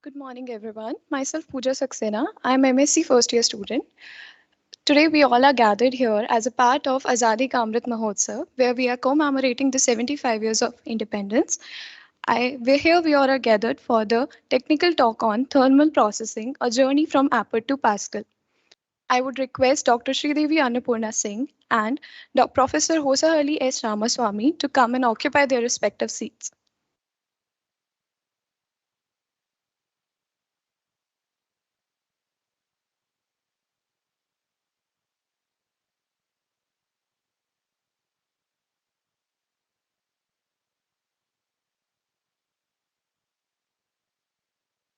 Good morning, everyone. Myself, Pooja Saxena. I'm MSc first year student. Today, we all are gathered here as a part of Azadi Amrith Mahotsav, where we are commemorating the 75 years of independence. We all are gathered for the technical talk on thermal processing, a journey from Appert to Pascale. I would request Dr. Sridevi Annapurna Singh and Professor Hosa Ali S. Ramaswamy to come and occupy their respective seats.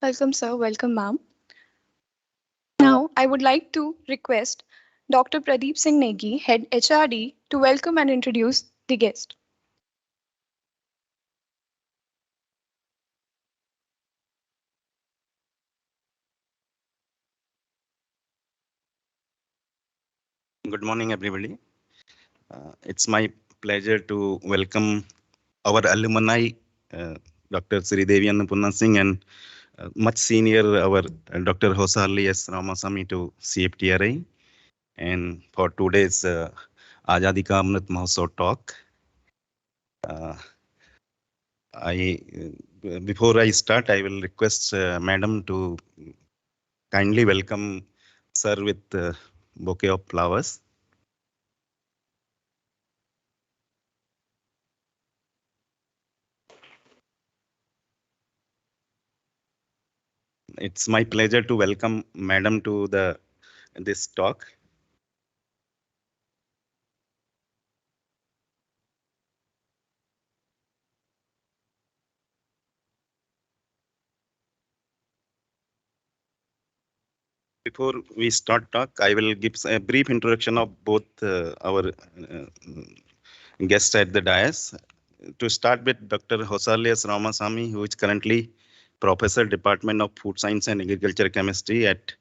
Welcome, sir. Welcome, ma'am. Now, I would like to request Dr. Pradeep Singh Negi, Head HRD, to welcome and introduce the guest. Good morning, everybody. It's my pleasure to welcome our alumni, uh, Dr. Sridevi Annapurna Singh, and much senior, our Dr. Hosarli S. Ramasamy to CFTRI. And for today's Azadi Ka Amrit Mahotsav talk, uh, before I start, I will request Madam to kindly welcome Sir with bouquet of flowers. It's my pleasure to welcome Madam to this talk. Before we start talk, I will give a brief introduction of both our guests at the dais. To start with Dr. Hosarlias Ramasamy, who is currently Professor, Department of Food Science and Agriculture Chemistry at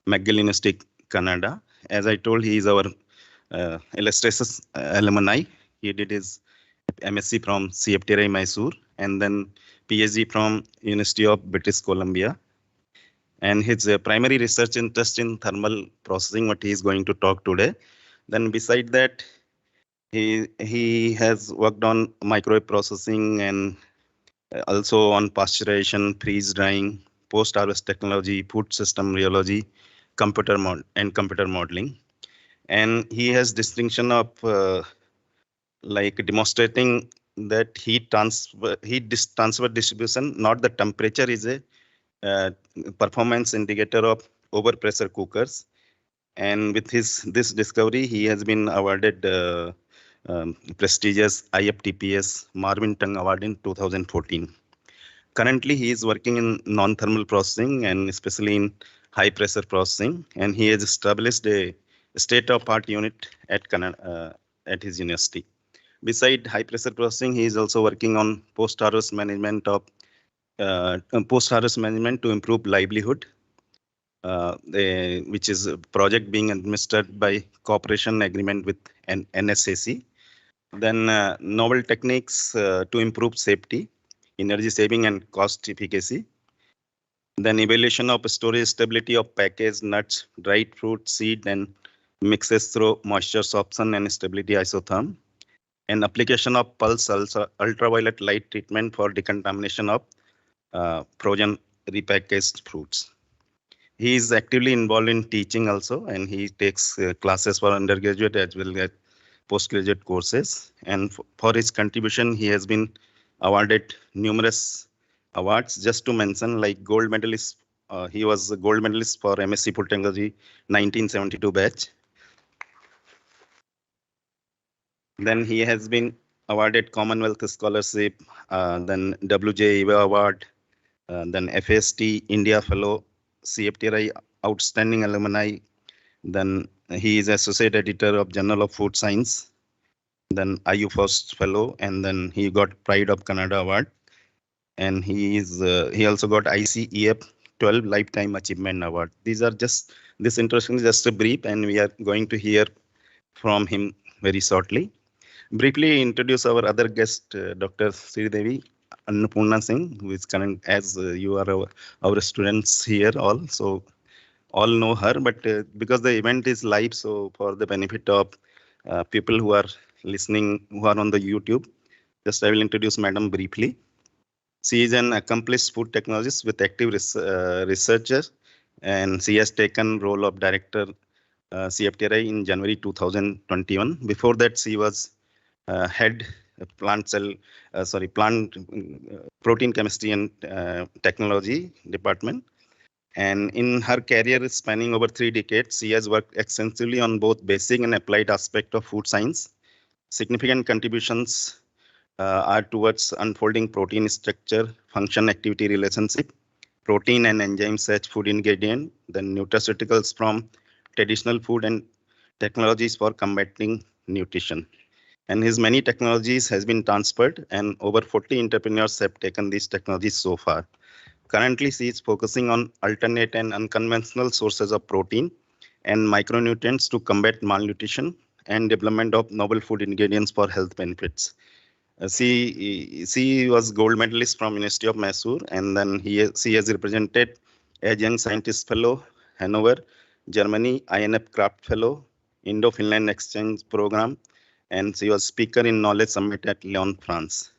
McGill University, Canada. As I told, he is our illustrious alumni. He did his MSc from CFTRI Mysore and then PhD from University of British Columbia. And his primary research interest in thermal processing, what he is going to talk today. Then beside that, he has worked on microwave processing and also on pasteurization, freeze drying, post harvest technology, food system rheology, computer modeling. And he has distinction of like demonstrating that transfer distribution, not the temperature, is a uh, performance indicator of overpressure cookers. And with this discovery, he has been awarded prestigious IFTPS Marvin Tung Award in 2014. Currently, he is working in non-thermal processing and especially in high pressure processing. And he has established a state-of-art unit at at his university. Beside high pressure processing, he is also working on post-harvest management to improve livelihood, which is a project being administered by cooperation agreement with NSAC. Then novel techniques to improve safety, energy saving and cost efficacy. Then evaluation of storage stability of packaged nuts, dried fruit, seed and mixes through moisture sorption and stability isotherm. And application of pulse ultraviolet light treatment for decontamination of frozen repackaged fruits. He is actively involved in teaching also, and he takes classes for undergraduate as well as postgraduate courses. And for his contribution, he has been awarded numerous awards. Just to mention, like gold medalist, he was a gold medalist for MSc Food Technology 1972 batch. Then he has been awarded Commonwealth Scholarship, then WJ Eva Award, then FST India Fellow, CFTRI Outstanding Alumni. Then he is Associate Editor of Journal of Food Science, then IU First Fellow, and then he got Pride of Canada Award. And he also got ICEF 12 Lifetime Achievement Award. This introduction is just a brief, and we are going to hear from him very shortly. Briefly introduce our other guest, Dr. Sridevi. Annapurna Singh, who is current as you are our students here all. So all know her, but because the event is live, so for the benefit of people who are listening, who are on the YouTube, just I will introduce Madam briefly. She is an accomplished food technologist with active researcher, and she has taken role of director CFTRI in January 2021. Before that, she was head plant protein chemistry and technology department. And in her career spanning over 3 decades, she has worked extensively on both basic and applied aspect of food science. Significant contributions are towards unfolding protein structure, function, activity relationship, protein and enzymes such food ingredient, then nutraceuticals from traditional food and technologies for combating nutrition. And his many technologies has been transferred and over 40 entrepreneurs have taken these technologies so far. Currently, she is focusing on alternate and unconventional sources of protein and micronutrients to combat malnutrition and development of novel food ingredients for health benefits. She was gold medalist from University of Mysore, and then she has represented as young scientist fellow, Hanover, Germany, INF Craft Fellow, Indo-Finland Exchange Program, and she was speaker in Knowledge Summit at Lyon, France.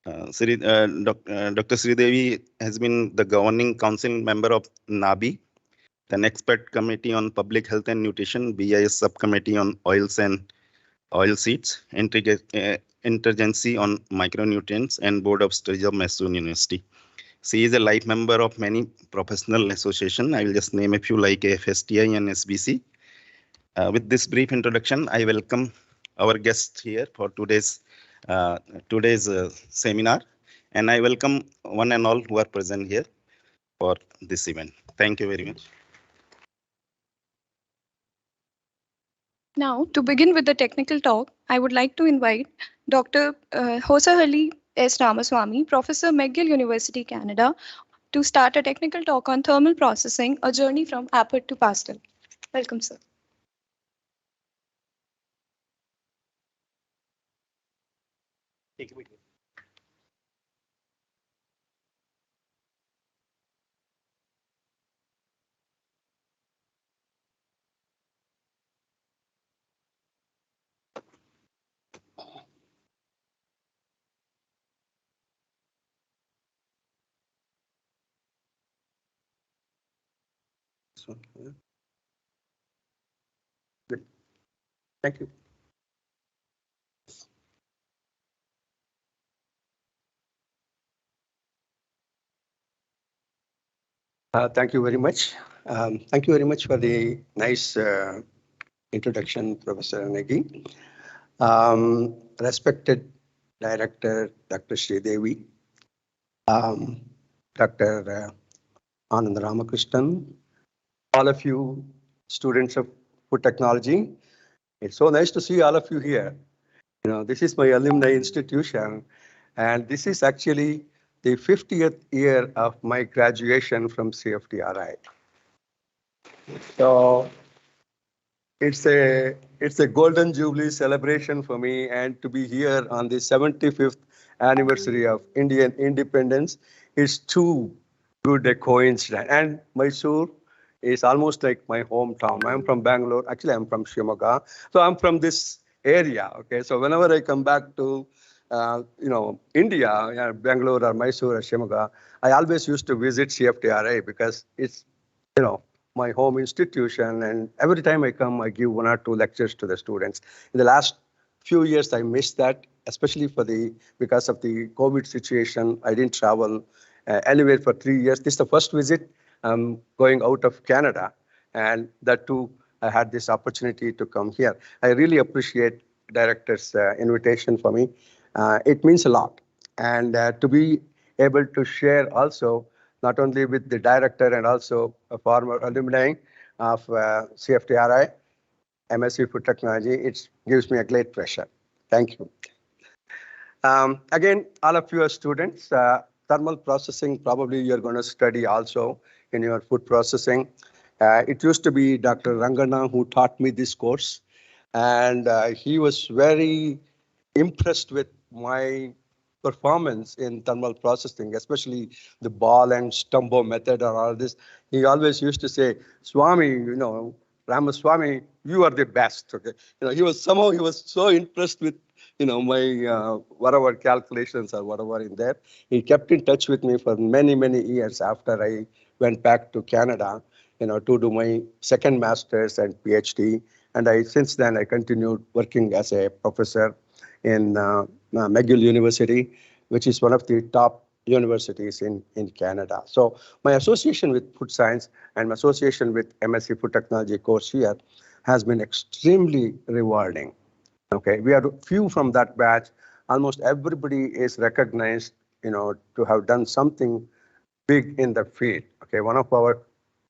Dr. Sridevi has been the governing council member of NABI, an expert committee on public health and nutrition, BIS subcommittee on oils and oilseeds, interagency on micronutrients, and board of studies of Mysore University. She is a life member of many professional associations. I will just name a few like FSTI and SBC. With this brief introduction, I welcome our guest here for today's seminar, and I welcome one and all who are present here for this event. Thank you very much. Now, to begin with the technical talk, I would like to invite Dr. Hosahalli S. Ramaswamy, Professor, McGill University, Canada, to start a technical talk on thermal processing, a journey from Appert to Pascale. Welcome, sir. Good. Thank you. Thank you very much. Thank you very much for the nice introduction, Professor Negi. Respected Director, Dr. Sridevi, Dr. Anand Ramakrishnan, all of you students of food technology. It's so nice to see all of you here. You know, this is my alumni institution, and this is actually the 50th year of my graduation from CFTRI. So it's a golden jubilee celebration for me, and to be here on the 75th anniversary of Indian independence is too good a coincidence. And Mysore is almost like my hometown. I'm from Bangalore. Actually, I'm from Shimoga. So I'm from this area. Okay, so whenever I come back to India, Bangalore or Mysore or Shimoga, I always used to visit CFTRI because it's, my home institution. And every time I come, I give 1 or 2 lectures to the students. In the last few years, I missed that, especially because of the COVID situation. I didn't travel anywhere for 3 years. This is the first visit going out of Canada. And that too, I had this opportunity to come here. I really appreciate director's invitation for me. It means a lot. And to be able to share also, not only with the director and also a former alumni of CFTRI, MSc Food Technology, it gives me a great pleasure. Thank you. Again, all of you are students. Thermal processing, probably you're going to study also in your food processing. It used to be Dr. Rangana who taught me this course. And he was very impressed with my performance in thermal processing, especially the ball and stumbo method or all this. He always used to say, Swami, Ramaswamy, you are the best. Okay, he was so impressed with my whatever calculations or whatever in there. He kept in touch with me for many years after I went back to Canada, to do my second master's and PhD. And since then I continued working as a professor in McGill University, which is one of the top universities in Canada. So my association with food science and my association with MSc Food Technology course here has been extremely rewarding. Okay, we are few from that batch. Almost everybody is recognized, to have done something big in the field. Okay, one of our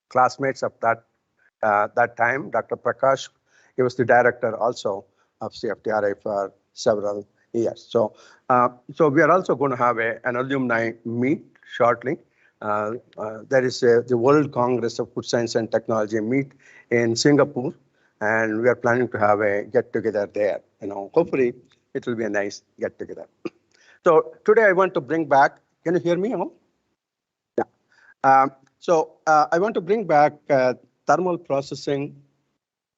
classmates of that time, Dr. Prakash, he was the director also of CFTRI for several years. So we are also going to have an alumni meet shortly. There is the World Congress of Food Science and Technology meet in Singapore, and we are planning to have a get-together there. Hopefully it will be a nice get-together. So today I want to bring back. Can you hear me? Yeah. I want to bring back thermal processing,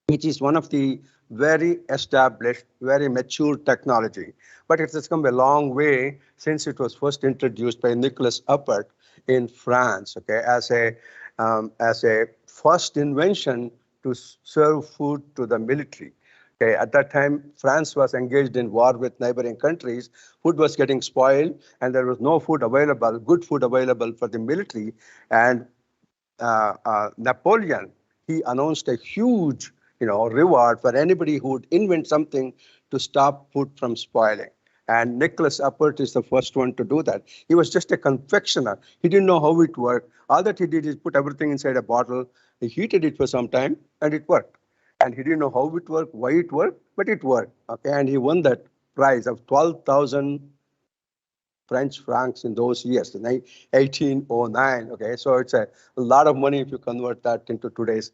which is one of the very established, very mature technology. But it has come a long way since it was first introduced by Nicholas Appert in France, okay, as a first invention to serve food to the military. Okay, at that time, France was engaged in war with neighboring countries. Food was getting spoiled, and there was no food available, good food available for the military. And Napoleon, he announced a huge, reward for anybody who would invent something to stop food from spoiling. And Nicholas Appert is the first one to do that. He was just a confectioner. He didn't know how it worked. All that he did is put everything inside a bottle. He heated it for some time, and it worked. And he didn't know how it worked, why it worked, but it worked. Okay, and he won that prize of 12,000 French francs in those years, in 1809. Okay, so it's a lot of money if you convert that into today's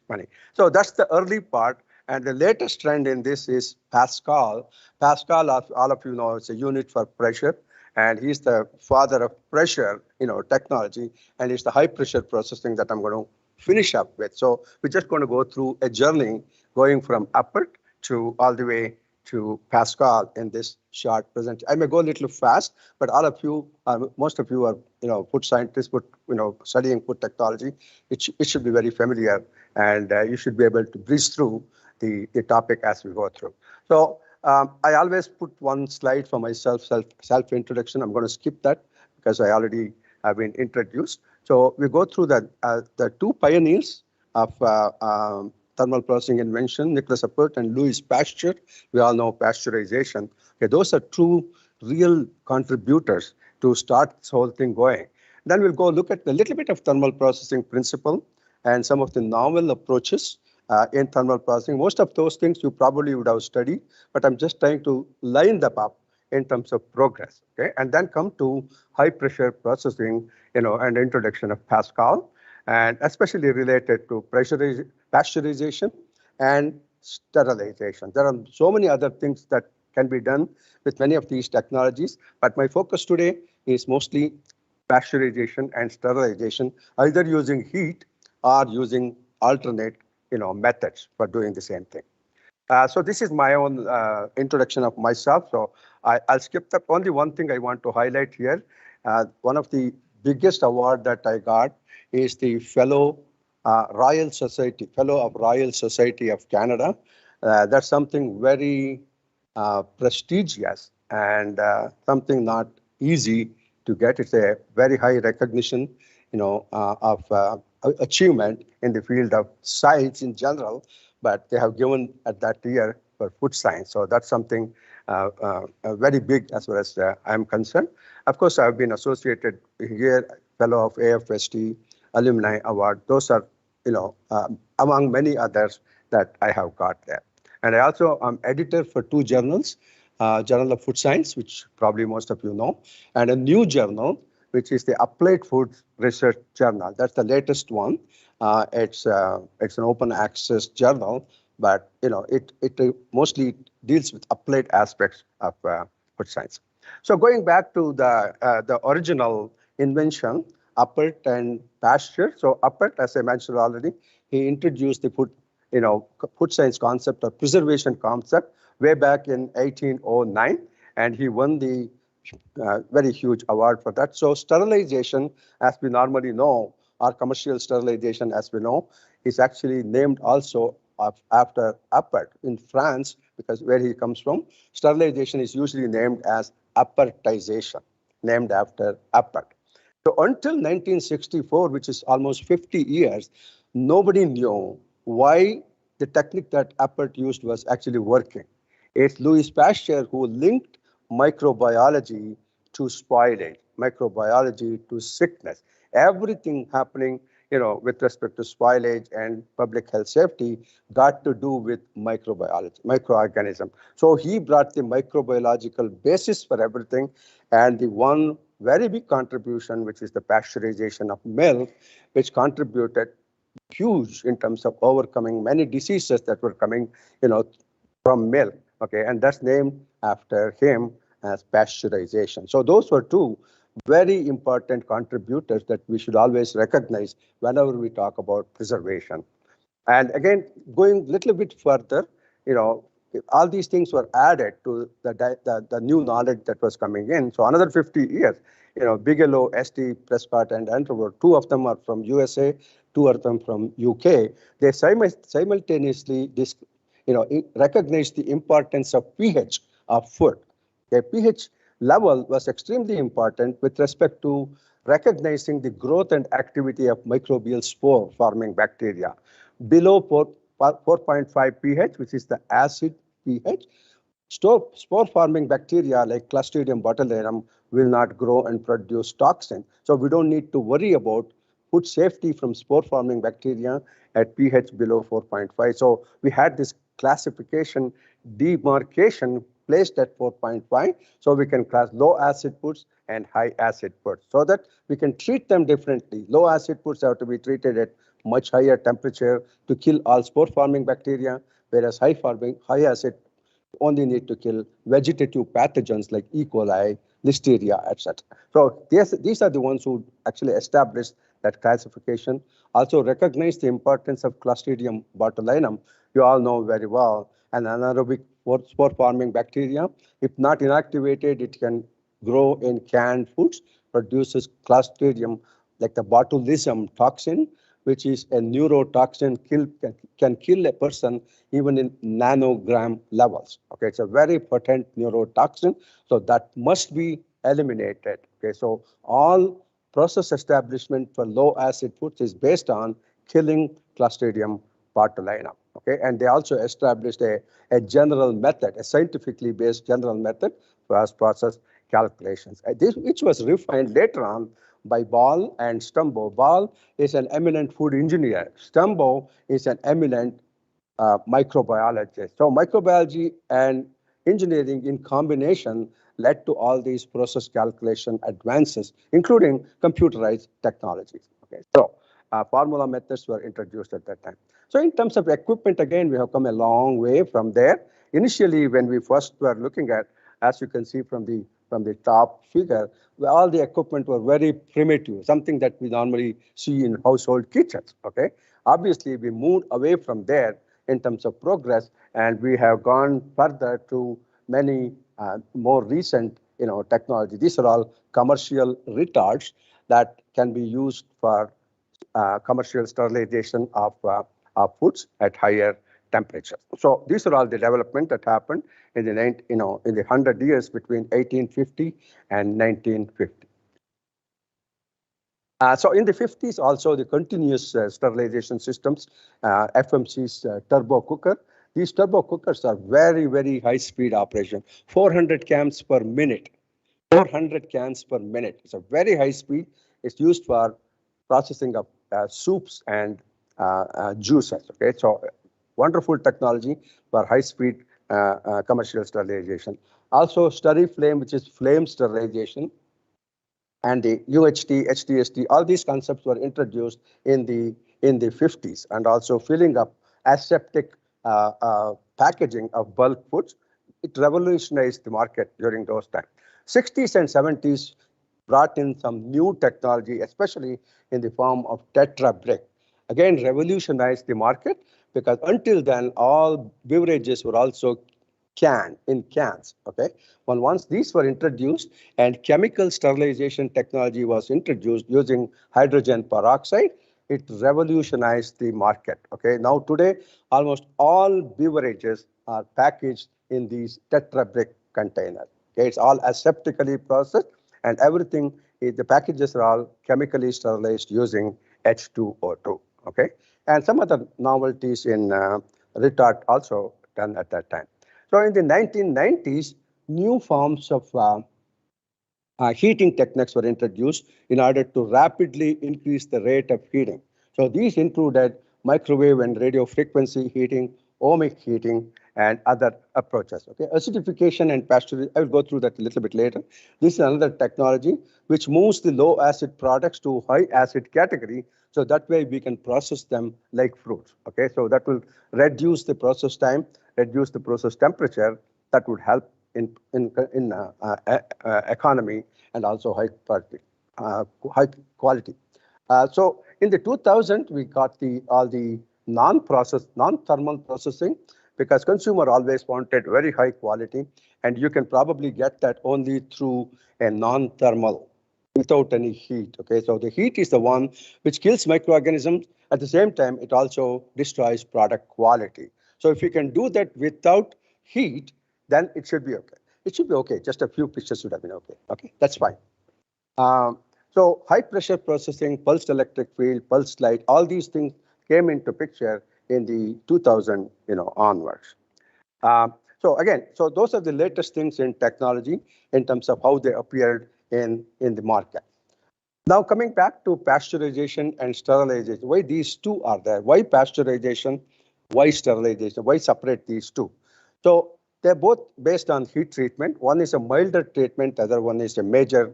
money. So that's the early part. And the latest trend in this is Pascale. Pascale, all of you know, it's a unit for pressure. And he's the father of pressure, technology. And it's the high pressure processing that I'm going to finish up with. So we're just going to go through a journey going from Appert to all the way to Pascale in this short presentation. I may go a little fast, but all of you, most of you are, food scientists, studying food technology. It should be very familiar, and you should be able to breeze through the topic as we go through. So I always put one slide for myself, self introduction. I'm going to skip that because I already have been introduced. So we go through the two pioneers of thermal processing invention, Nicholas Appert and Louis Pasteur. We all know pasteurization. Okay, those are two real contributors to start this whole thing going. Then we'll go look at a little bit of thermal processing principle and some of the novel approaches in thermal processing. Most of those things you probably would have studied, but I'm just trying to line them up in terms of progress. Okay, and then come to high pressure processing, and introduction of Pascale, and especially related to pasteurization and sterilization. There are so many other things that can be done with many of these technologies, but my focus today is mostly pasteurization and sterilization, either using heat or using alternate, methods for doing the same thing. So this is my own introduction of myself. So I'll skip that. Only one thing I want to highlight here. One of the biggest award that I got is the Fellow of Royal Society of Canada. That's something very prestigious and something not easy to get. It's a very high recognition, of achievement in the field of science in general, but they have given at that year for food science. So that's something very big as far as I'm concerned. Of course, I've been associated here, Fellow of AFST, Alumni Award. Those are, among many others that I have got there. And I also am editor for two journals, Journal of Food Science, which probably most of you know, and a new journal, which is the Applied Food Research Journal. That's the latest one. It's an open access journal, but it mostly deals with applied aspects of food science. So going back to the original invention, Appert and Pasteur. So Appert, as I mentioned already, he introduced the food science concept or preservation concept way back in 1809, and he won the very huge award for that. So sterilization, as we normally know, or commercial sterilization, as we know, is actually named also after Appert in France, because where he comes from, sterilization is usually named as appertization, named after Appert. So until 1964, which is almost 50 years, nobody knew why the technique that Appert used was actually working. It's Louis Pasteur who linked microbiology to spoilage, microbiology to sickness. Everything happening, with respect to spoilage and public health safety got to do with microbiology, microorganism. So he brought the microbiological basis for everything, and the one very big contribution, which is the pasteurization of milk, which contributed huge in terms of overcoming many diseases that were coming, from milk. Okay, and that's named after him as pasteurization. So those were two very important contributors that we should always recognize whenever we talk about preservation. And again, going a little bit further, all these things were added to the new knowledge that was coming in. So another 50 years, Bigelow, St. Prescott, and Andrew, two of them are from USA, two of them from UK. They simultaneously recognized the importance of pH of food. Okay, pH level was extremely important with respect to recognizing the growth and activity of microbial spore forming bacteria. Below 4.5 pH, which is the acid pH, spore forming bacteria like Clostridium botulinum will not grow and produce toxin. So we don't need to worry about food safety from spore forming bacteria at pH below 4.5. So we had this classification demarcation placed at 4.5, so we can class low acid foods and high acid foods, so that we can treat them differently. Low acid foods have to be treated at much higher temperature to kill all spore forming bacteria, whereas high acid only need to kill vegetative pathogens like E. coli, Listeria, etc. So these are the ones who actually established that classification. Also recognize the importance of Clostridium botulinum. You all know very well, an anaerobic spore-forming bacteria. If not inactivated, it can grow in canned foods, produces Clostridium like the botulism toxin, which is a neurotoxin, can kill a person even in nanogram levels. Okay, it's a very potent neurotoxin, so that must be eliminated. Okay, so all process establishment for low acid foods is based on killing Clostridium botulinum. Okay, and they also established a general method, a scientifically based general method for process calculations, which was refined later on by Ball and Stumbo. Ball is an eminent food engineer. Stumbo is an eminent microbiologist. So microbiology and engineering in combination led to all these process calculation advances, including computerized technologies. Okay, so formula methods were introduced at that time. So in terms of equipment, again, we have come a long way from there. Initially, when we first were looking at, as you can see from the top figure, all the equipment were very primitive, something that we normally see in household kitchens. Okay, obviously we moved away from there in terms of progress, and we have gone further to many more recent, technology. These are all commercial retards that can be used for commercial sterilization of foods at higher temperatures. So these are all the development that happened in the in the 100 years between 1850 and 1950. So in the 50s, also the continuous sterilization systems, FMC's turbo cooker. These turbo cookers are very, very high speed operation, 400 cans per minute. 400 cans per minute. It's a very high speed. It's used for processing of soups and juices. Okay, so wonderful technology for high speed commercial sterilization. Also, SteriFlame, which is flame sterilization, and the UHT, HTST, all these concepts were introduced in the 50s, and also filling up aseptic packaging of bulk foods. It revolutionized the market during those times. 60s and 70s brought in some new technology, especially in the form of Tetra Brick. Again, revolutionized the market because until then, all beverages were also canned in cans. Okay, well, once these were introduced and chemical sterilization technology was introduced using hydrogen peroxide, it revolutionized the market. Okay, now today almost all beverages are packaged in these Tetra Brick containers. Okay, it's all aseptically processed, and everything, the packages are all chemically sterilized using H2O2. Okay, and some other novelties in retort also done at that time. So in the 1990s, new forms of heating techniques were introduced in order to rapidly increase the rate of heating. So these included microwave and radio frequency heating, ohmic heating, and other approaches. Okay, acidification and pasteurization, I will go through that a little bit later. This is another technology which moves the low acid products to high acid category, so that way we can process them like fruits. Okay, so that will reduce the process time, reduce the process temperature. That would help in economy and also high quality. So in the 2000, we got all the non-thermal processing, because consumer always wanted very high quality, and you can probably get that only through a non-thermal without any heat. Okay, so the heat is the one which kills microorganisms. At the same time, it also destroys product quality. So if you can do that without heat, then it should be okay. It should be okay. Just a few pictures should have been okay. Okay, that's fine. So high pressure processing, pulsed electric field, pulsed light, all these things came into picture in the 2000, onwards. So again, so those are the latest things in technology in terms of how they appeared in the market. Now coming back to pasteurization and sterilization, why these two are there? Why pasteurization? Why sterilization? Why separate these two? So they're both based on heat treatment. One is a milder treatment, the other one is a major,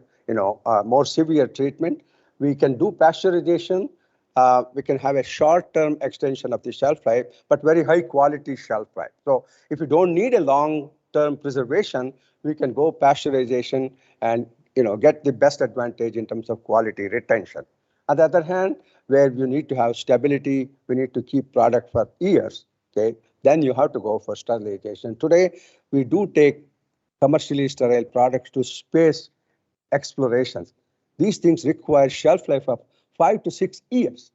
more severe treatment. We can do pasteurization. We can have a short-term extension of the shelf life, but very high-quality shelf life. So if you don't need a long-term preservation, we can go pasteurization and get the best advantage in terms of quality retention. On the other hand, where you need to have stability, we need to keep product for years. Okay, then you have to go for sterilization. Today, we do take commercially sterile products to space explorations. These things require shelf life of 5 to 6 years,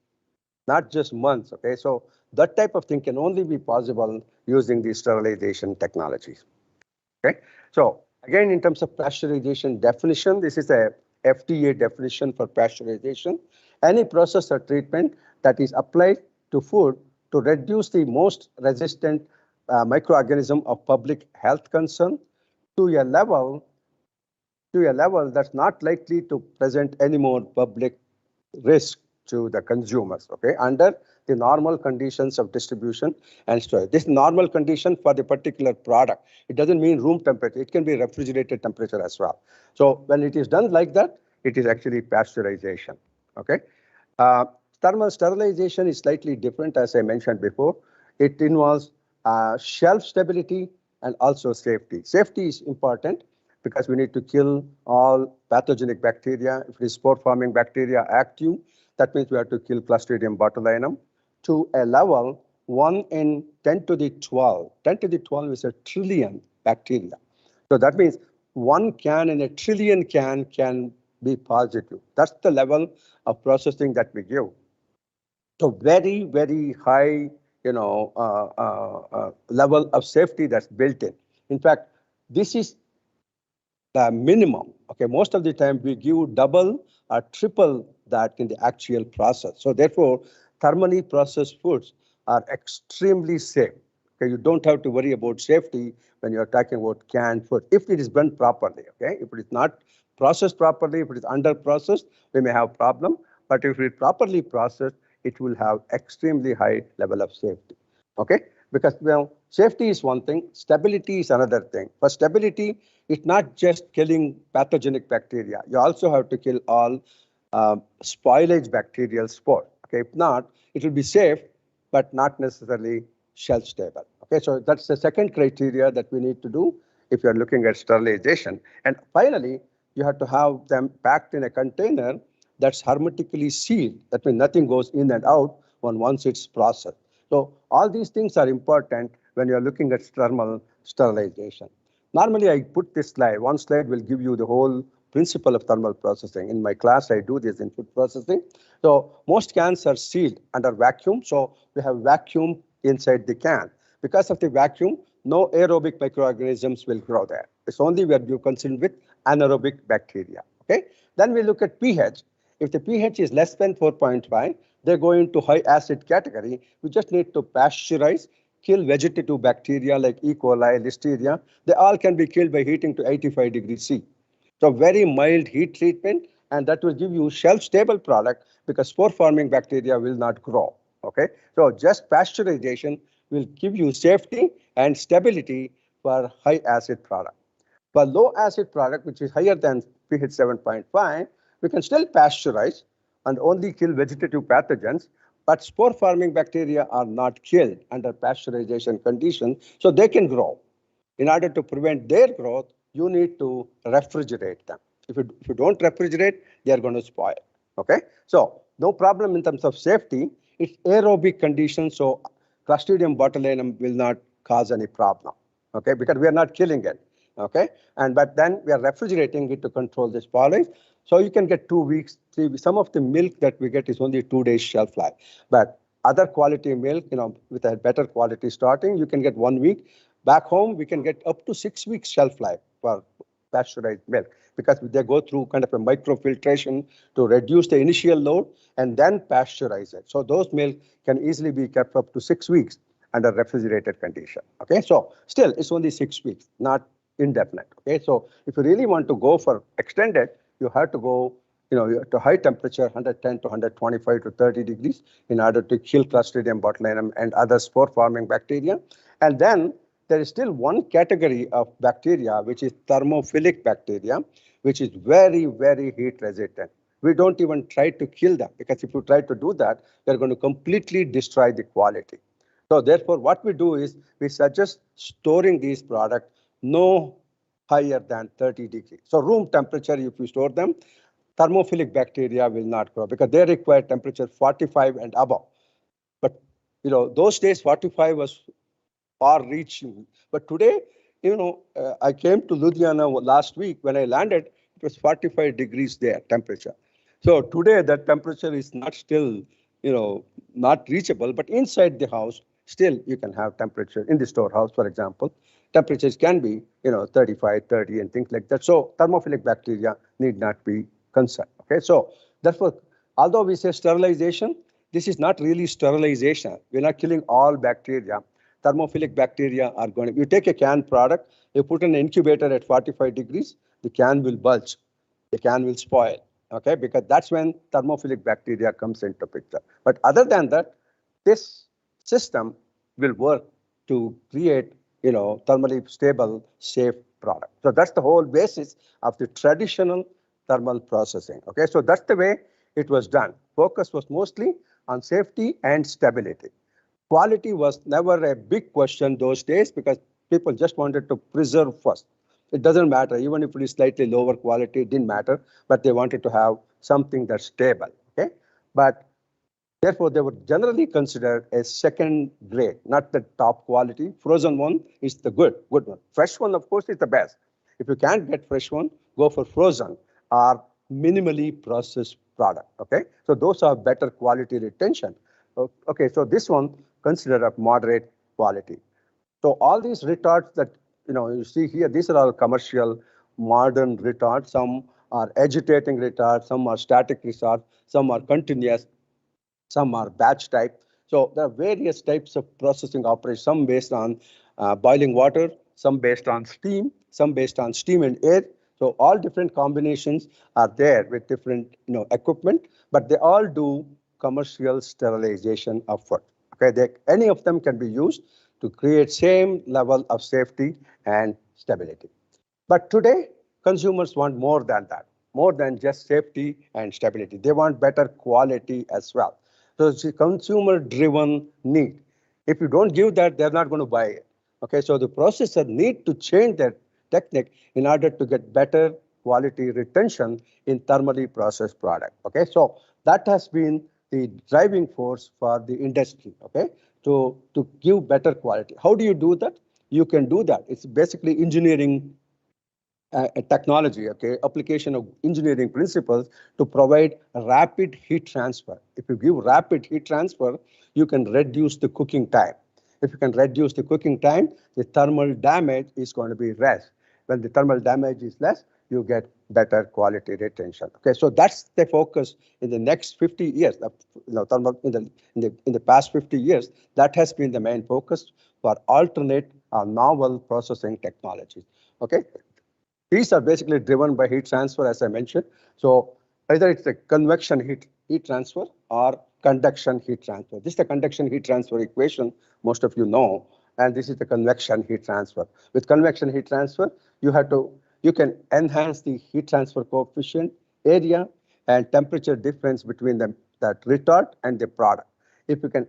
not just months. Okay, so that type of thing can only be possible using these sterilization technologies. Okay, so again, in terms of pasteurization definition, this is a FDA definition for pasteurization. Any process or treatment that is applied to food to reduce the most resistant microorganism of public health concern to a level that's not likely to present any more public risk to the consumers, okay, under the normal conditions of distribution and storage. This normal condition for the particular product, it doesn't mean room temperature, it can be refrigerated temperature as well. So when it is done like that, it is actually pasteurization, okay. Thermal sterilization is slightly different, as I mentioned before. It involves shelf stability and also safety. Safety is important because we need to kill all pathogenic bacteria. If it is spore-forming bacteria active, that means we have to kill Clostridium botulinum to a level 1 in 10 to the 12. 10 to the 12 is a trillion bacteria. So that means 1 can in a trillion can be positive. That's the level of processing that we give. So very, very high, level of safety that's built in. In fact, this is the minimum. Okay, most of the time we give double or triple that in the actual process. So therefore, thermally processed foods are extremely safe. Okay, you don't have to worry about safety when you're talking about canned food, if it is done properly. Okay, if it is not processed properly, if it is under processed, we may have problem. But if it is properly processed, it will have extremely high level of safety. Okay, because safety is one thing, stability is another thing. For stability, it's not just killing pathogenic bacteria. You also have to kill all spoilage bacterial spore. Okay, if not, it will be safe, but not necessarily shelf stable. Okay, so that's the second criteria that we need to do if you're looking at sterilization. And finally, you have to have them packed in a container that's hermetically sealed. That means nothing goes in and out once it's processed. So all these things are important when you're looking at thermal sterilization. Normally, I put this slide. One slide will give you the whole principle of thermal processing. In my class, I do this in food processing. So most cans are sealed under vacuum. So we have vacuum inside the can. Because of the vacuum, no aerobic microorganisms will grow there. It's only where you're concerned with anaerobic bacteria. Okay. Then we look at pH. If the pH is less than 4.5, they go into high acid category. We just need to pasteurize, kill vegetative bacteria like E. coli, Listeria. They all can be killed by heating to 85 degrees C. So very mild heat treatment, and that will give you shelf-stable product because spore-forming bacteria will not grow. Okay, so just pasteurization will give you safety and stability for high acid product. For low acid product, which is higher than pH 7.5, we can still pasteurize and only kill vegetative pathogens, but spore-forming bacteria are not killed under pasteurization conditions, so they can grow. In order to prevent their growth, you need to refrigerate them. If you don't refrigerate, they are going to spoil. Okay, so no problem in terms of safety. It's aerobic conditions, so Clostridium botulinum will not cause any problem. Okay, because we are not killing it. Okay, but then we are refrigerating it to control the spoilage. So you can get 2 weeks, 3 weeks. Some of the milk that we get is only 2 days shelf life. But other quality milk, with a better quality starting, you can get 1 week. Back home, we can get up to 6 weeks shelf life for pasteurized milk because they go through kind of a microfiltration to reduce the initial load and then pasteurize it. So those milk can easily be kept up to 6 weeks under refrigerated condition. Okay, so still it's only 6 weeks, not indefinite. Okay, so if you really want to go for extended, you have to go to high temperature, 110 to 125 to 30 degrees in order to kill Clostridium botulinum and other spore-forming bacteria. And then there is still one category of bacteria, which is thermophilic bacteria, which is very, very heat resistant. We don't even try to kill them because if you try to do that, they're going to completely destroy the quality. So therefore, what we do is we suggest storing these products no higher than 30 degrees. So room temperature, if you store them, thermophilic bacteria will not grow because they require temperature 45 and above. But those days 45 was far reaching. But today, I came to Ludhiana last week. When I landed, it was 45 degrees there, temperature. So today that temperature is not still, not reachable, but inside the house, still you can have temperature in the storehouse, for example. Temperatures can be, 35, 30 and things like that. So thermophilic bacteria need not be concerned. Okay, so therefore, although we say sterilization, this is not really sterilization. We're not killing all bacteria. Thermophilic bacteria are going to, you take a canned product, you put in an incubator at 45 degrees, the can will bulge, the can will spoil, okay, because that's when thermophilic bacteria comes into picture. But other than that, this system will work to create, thermally stable, safe product. So that's the whole basis of the traditional thermal processing, okay? So that's the way it was done. Focus was mostly on safety and stability. Quality was never a big question those days because people just wanted to preserve first. It doesn't matter, even if it is slightly lower quality, it didn't matter, but they wanted to have something that's stable, okay? But therefore, they were generally considered a second grade, not the top quality. Frozen one is the good one. Fresh one, of course, is the best. If you can't get fresh one, go for frozen or minimally processed product, okay? So those are better quality retention. Okay, so this one considered a moderate quality. So all these retards that you see here, these are all commercial modern retards. Some are agitating retards, some are static retards, some are continuous, some are batch type. So there are various types of processing operations, some based on boiling water, some based on steam, some based on steam and air. So all different combinations are there with different equipment, but they all do commercial sterilization of food. Okay, any of them can be used to create same level of safety and stability. But today, consumers want more than that, more than just safety and stability. They want better quality as well. So it's a consumer-driven need. If you don't give that, they're not going to buy it. Okay, so the processor need to change their technique in order to get better quality retention in thermally processed product. Okay, so that has been the driving force for the industry. Okay, to give better quality. How do you do that? You can do that. It's basically engineering a technology, okay, application of engineering principles to provide rapid heat transfer. If you give rapid heat transfer, you can reduce the cooking time. If you can reduce the cooking time, the thermal damage is going to be less. When the thermal damage is less, you get better quality retention. Okay, so that's the focus in the next 50 years. Thermal in the past 50 years, that has been the main focus for alternate novel processing technologies. Okay. These are basically driven by heat transfer, as I mentioned. So either it's a convection heat transfer or conduction heat transfer. This is the conduction heat transfer equation most of you know, and this is the convection heat transfer. With convection heat transfer, you can enhance the heat transfer coefficient, area, and temperature difference between that retort and the product. If you can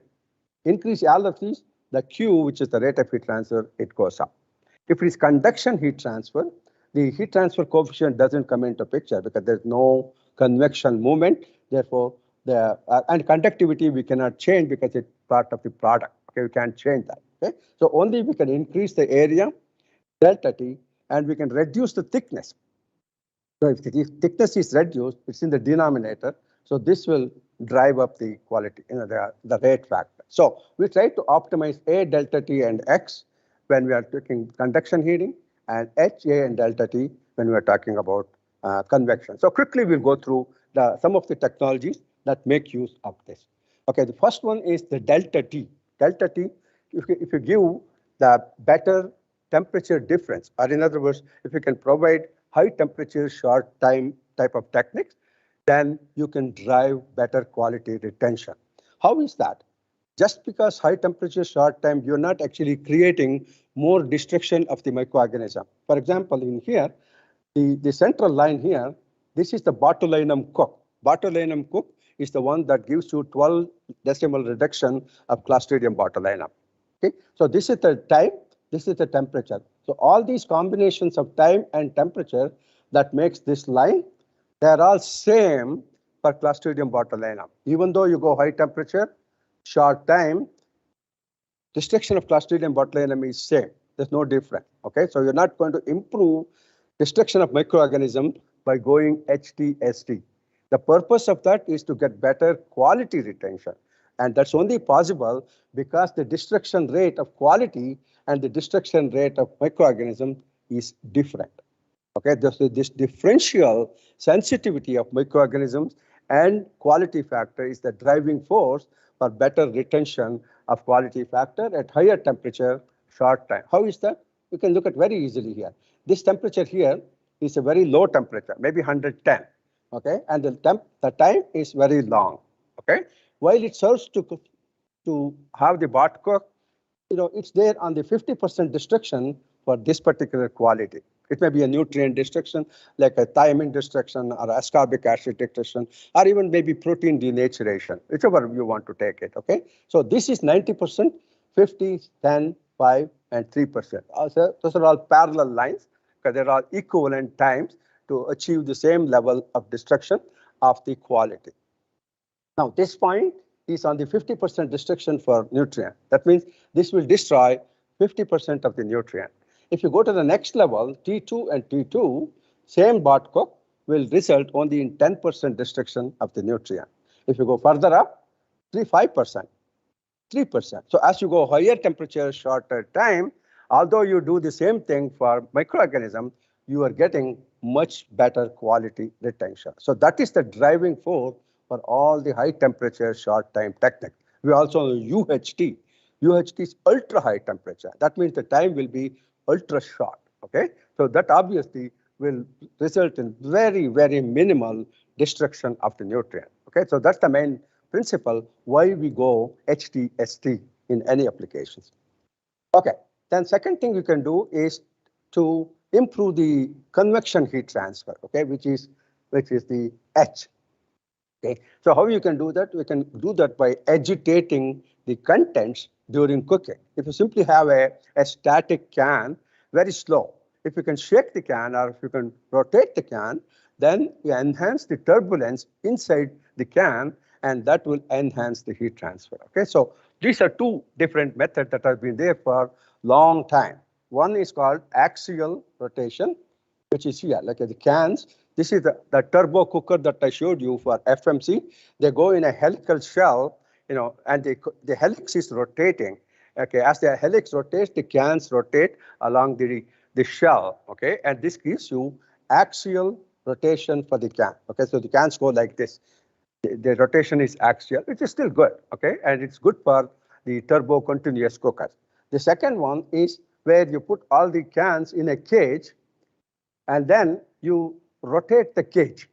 increase all of these, the Q, which is the rate of heat transfer, it goes up. If it is conduction heat transfer, the heat transfer coefficient doesn't come into picture because there's no convection movement. Therefore, and conductivity we cannot change because it's part of the product. Okay, we can't change that. Okay, so only we can increase the area, delta T, and we can reduce the thickness. So if the thickness is reduced, it's in the denominator. So this will drive up the quality, the rate factor. So we try to optimize A, delta T, and X when we are taking conduction heating, and H, A, and delta T when we are talking about convection. So quickly we'll go through some of the technologies that make use of this. Okay, the first one is the delta T. Delta T, if you give the better temperature difference, or in other words, if you can provide high temperature, short time type of techniques, then you can drive better quality retention. How is that? Just because high temperature, short time, you're not actually creating more destruction of the microorganism. For example, in here, the central line here, this is the botulinum cook. Botulinum cook is the one that gives you 12 decimal reduction of Clostridium botulinum. Okay, so this is the time, this is the temperature. So all these combinations of time and temperature that makes this line, they're all same for Clostridium botulinum. Even though you go high temperature, short time, destruction of Clostridium botulinum is same. There's no difference. Okay, so you're not going to improve destruction of microorganisms by going HT-ST. The purpose of that is to get better quality retention. And that's only possible because the destruction rate of quality and the destruction rate of microorganism is different. Okay, this differential sensitivity of microorganisms and quality factor is the driving force for better retention of quality factor at higher temperature, short time. How is that? You can look at very easily here. This temperature here is a very low temperature, maybe 110. Okay, and the time is very long. Okay, while it serves to have the bot cook, it's there on the 50% destruction for this particular quality. It may be a nutrient destruction, like a thiamine destruction or ascorbic acid destruction, or even maybe protein denaturation, whichever you want to take it. Okay, so this is 90%, 50, 10, 5, and 3%. Also, those are all parallel lines because they're all equivalent times to achieve the same level of destruction of the quality. Now, this point is on the 50% destruction for nutrient. That means this will destroy 50% of the nutrient. If you go to the next level, T2 and T2, same bot cook will result only in 10% destruction of the nutrient. If you go further up, 5%, 3%. So as you go higher temperature, shorter time, although you do the same thing for microorganism, you are getting much better quality retention. So that is the driving force for all the high temperature, short time technique. We also know UHT. UHT is ultra high temperature. That means the time will be ultra short. Okay, so that obviously will result in very, very minimal destruction of the nutrient. Okay, so that's the main principle why we go HT-ST in any applications. Okay, then second thing you can do is to improve the convection heat transfer. Okay, which is the H. Okay, so how you can do that? We can do that by agitating the contents during cooking. If you simply have a static can, very slow, if you can shake the can or if you can rotate the can, then you enhance the turbulence inside the can, and that will enhance the heat transfer. Okay, so these are two different methods that have been there for long time. One is called axial rotation, which is here, like the cans. This is the turbo cooker that I showed you for FMC. They go in a helical shell, and the helix is rotating. Okay, as the helix rotates, the cans rotate along the shell. Okay, and this gives you axial rotation for the can. Okay, so the cans go like this. The rotation is axial, which is still good. Okay, and it's good for the turbo continuous cookers. The second one is where you put all the cans in a cage, and then you rotate the cage.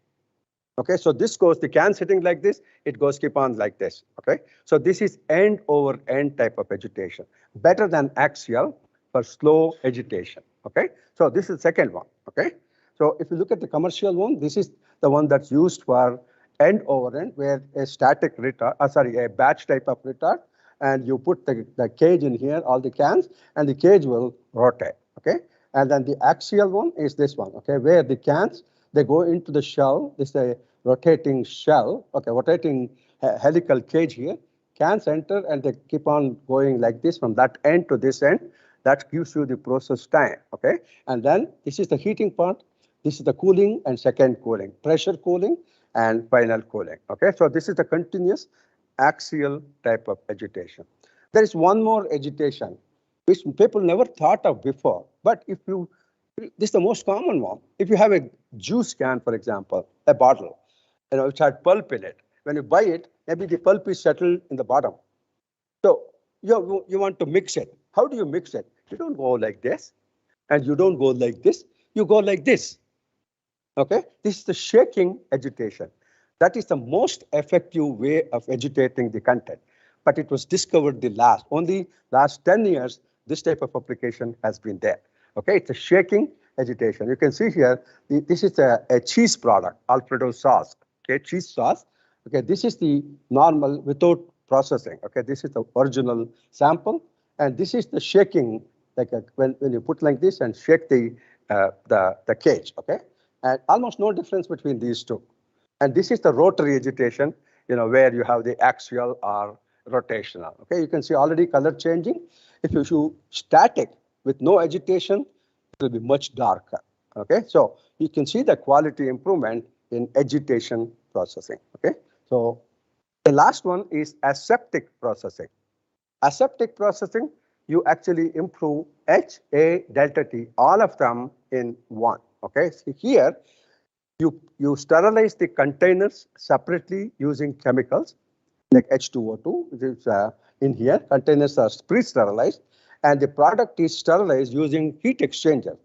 Okay, so this goes, the can sitting like this, it goes keep on like this. Okay, so this is end over end type of agitation, better than axial for slow agitation. Okay, so this is the second one. Okay, so if you look at the commercial one, this is the one that's used for end over end, where a static retard, a batch type of retard, and you put the cage in here, all the cans, and the cage will rotate. Okay, and then the axial one is this one. Okay, where the cans, they go into the shell. This is a rotating shell. Okay, rotating helical cage here. Cans enter and they keep on going like this from that end to this end. That gives you the process time. Okay, and then this is the heating part. This is the cooling and second cooling, pressure cooling and final cooling. Okay, so this is the continuous axial type of agitation. There is one more agitation which people never thought of before, but if you, this is the most common one. If you have a juice can, for example, a bottle, which had pulp in it, when you buy it, maybe the pulp is settled in the bottom. So you want to mix it. How do you mix it? You don't go like this, and you don't go like this. You go like this. Okay, this is the shaking agitation. That is the most effective way of agitating the content. But it was discovered only last 10 years, this type of application has been there. Okay, it's a shaking agitation. You can see here, this is a cheese product, Alfredo sauce. Okay, cheese sauce. Okay, this is the normal without processing. Okay, this is the original sample, and this is the shaking, like when you put like this and shake the cage. Okay, and almost no difference between these two. And this is the rotary agitation, where you have the axial or rotational. Okay, you can see already color changing. If you do static with no agitation, it will be much darker. Okay, so you can see the quality improvement in agitation processing. Okay, so the last one is aseptic processing. Aseptic processing, you actually improve H, A, delta T, all of them in one. Okay, so here you sterilize the containers separately using chemicals like H2O2, which is in here. Containers are pre-sterilized, and the product is sterilized using heat exchanger.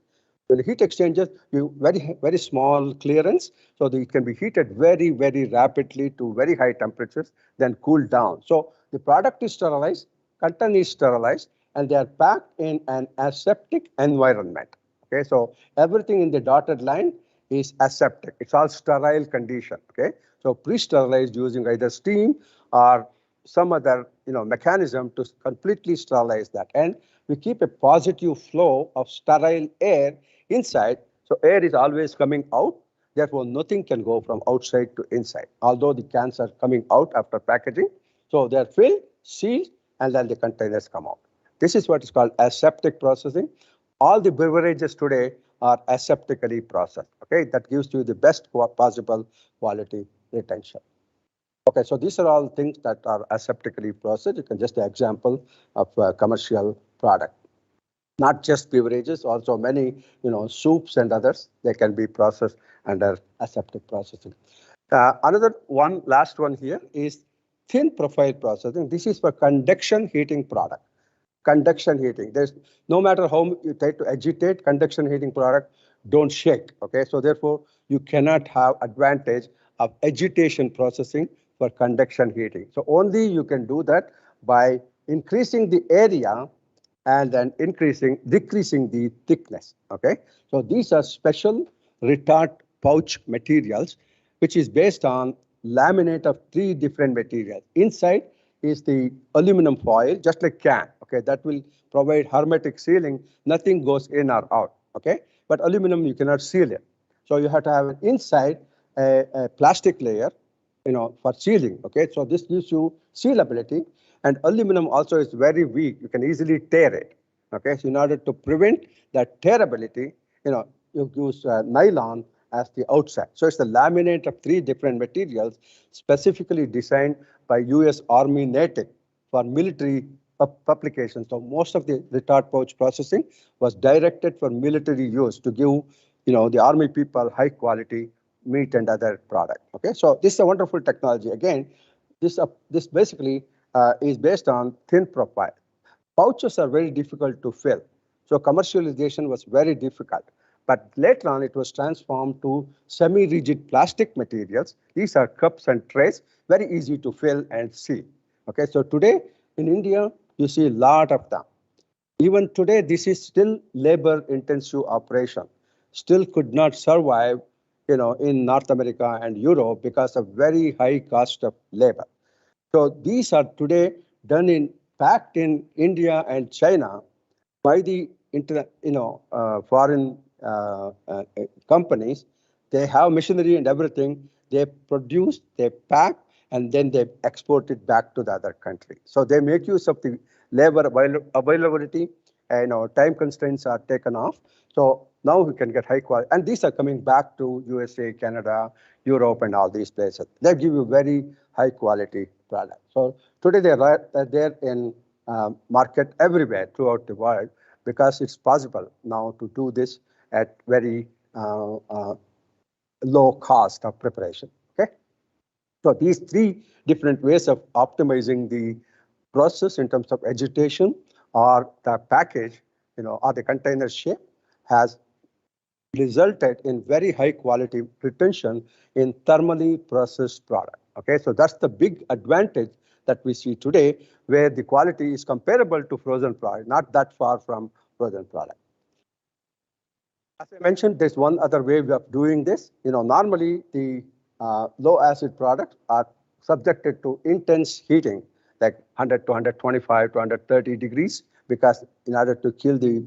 When the heat exchangers, you very small clearance, so that it can be heated very rapidly to very high temperatures, then cooled down. So the product is sterilized, content is sterilized, and they are packed in an aseptic environment. Okay, so everything in the dotted line is aseptic. It's all sterile condition. Okay, so pre-sterilized using either steam or some other mechanism to completely sterilize that. And we keep a positive flow of sterile air inside. So air is always coming out. Therefore, nothing can go from outside to inside, although the cans are coming out after packaging. So they're filled, sealed, and then the containers come out. This is what is called aseptic processing. All the beverages today are aseptically processed. Okay, that gives you the best possible quality retention. Okay, so these are all things that are aseptically processed. You can just an example of a commercial product. Not just beverages, also many soups and others, they can be processed under aseptic processing. Another one, last one here is thin profile processing. This is for conduction heating product. Conduction heating. There's no matter how you try to agitate conduction heating product, don't shake. Okay, so therefore you cannot have advantage of agitation processing for conduction heating. So only you can do that by increasing the area and then decreasing the thickness. Okay, so these are special retard pouch materials, which is based on laminate of 3 different materials. Inside is the aluminum foil, just like can. Okay, that will provide hermetic sealing. Nothing goes in or out. Okay, but aluminum, you cannot seal it. So you have to have an inside a plastic layer, for sealing. Okay, so this gives you sealability, and aluminum also is very weak. You can easily tear it. Okay, so in order to prevent that tearability, you use nylon as the outside. So it's a laminate of 3 different materials specifically designed by U.S. Army native for military applications. So most of the retard pouch processing was directed for military use to give, the Army people high quality meat and other product. Okay, so this is a wonderful technology. Again, this basically is based on thin profile. Pouches are very difficult to fill, so commercialization was very difficult. But later on, it was transformed to semi-rigid plastic materials. These are cups and trays, very easy to fill and seal. Okay, so today in India, you see a lot of them. Even today, this is still labor-intensive operation. Still could not survive, in North America and Europe because of very high cost of labor. So these are today packed in India and China by the foreign companies. They have machinery and everything. They produce, they pack, and then they export it back to the other country. So they make use of the labor availability, and time constraints are taken off. So now we can get high quality, and these are coming back to USA, Canada, Europe, and all these places. They give you very high quality product. So today they're there in market everywhere throughout the world, because it's possible now to do this at very low cost of preparation. Okay, so these 3 different ways of optimizing the process in terms of agitation or the package, or the container shape, has resulted in very high quality retention in thermally processed product. Okay, so that's the big advantage that we see today, where the quality is comparable to frozen product, not that far from frozen product. As I mentioned, there's one other way of doing this. Normally the low acid products are subjected to intense heating, like 100 to 125 to 130 degrees, because in order to kill the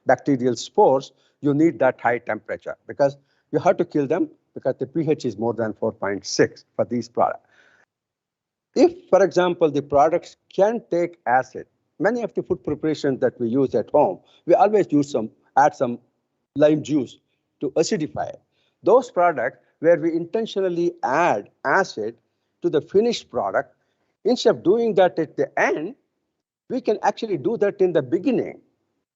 bacterial spores, you need that high temperature, because you have to kill them because the pH is more than 4.6 for these products. If, for example, the products can take acid, many of the food preparations that we use at home, we always add some lime juice to acidify it. Those products where we intentionally add acid to the finished product, instead of doing that at the end, we can actually do that in the beginning.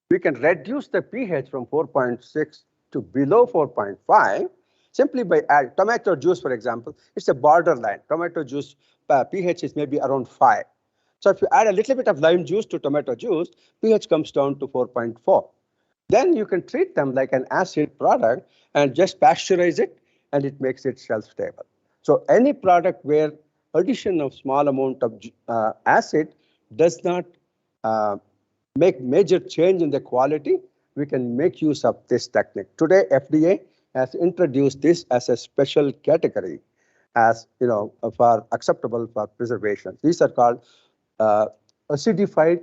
We can reduce the pH from 4.6 to below 4.5 simply by adding tomato juice, for example. It's a borderline. Tomato juice pH is maybe around 5. So if you add a little bit of lime juice to tomato juice, pH comes down to 4.4. Then you can treat them like an acid product and just pasteurize it, and it makes it shelf stable. So any product where addition of small amount of acid does not make major change in the quality, we can make use of this technique. Today, FDA has introduced this as a special category, as for acceptable for preservation. These are called acidified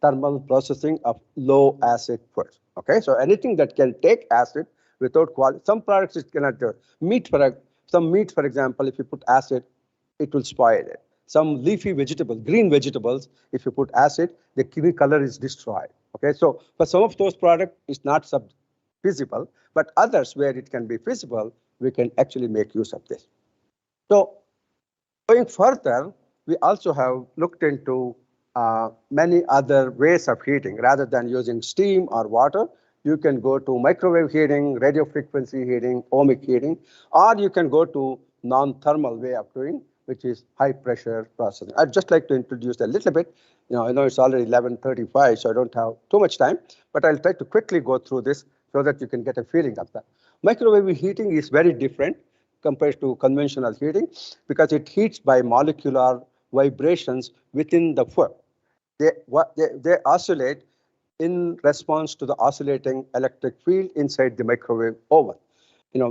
thermal processing of low acid foods. Okay, so anything that can take acid without quality. Some products it cannot do. Some meat, for example, if you put acid, it will spoil it. Some leafy vegetables, green vegetables, if you put acid, the green color is destroyed. Okay, so for some of those products, it's not feasible, but others where it can be feasible, we can actually make use of this. So going further, we also have looked into many other ways of heating. Rather than using steam or water, you can go to microwave heating, radio frequency heating, ohmic heating, or you can go to non-thermal way of doing, which is high pressure processing. I'd just like to introduce a little bit. I know it's already 11:35, so I don't have too much time, but I'll try to quickly go through this so that you can get a feeling of that. Microwave heating is very different compared to conventional heating because it heats by molecular vibrations within the food. They oscillate in response to the oscillating electric field inside the microwave oven.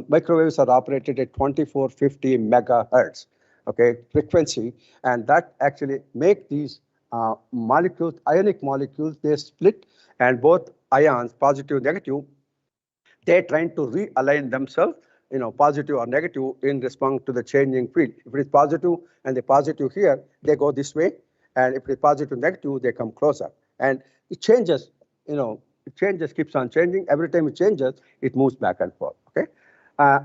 Microwaves are operated at 2450 megahertz, okay, frequency, and that actually make these molecules, ionic molecules, they split, and both ions, positive, negative, they're trying to realign themselves, positive or negative in response to the changing field. If it is positive and the positive here, they go this way. And if it is positive, negative, they come closer. And it changes, it changes, keeps on changing. Every time it changes, it moves back and forth, okay?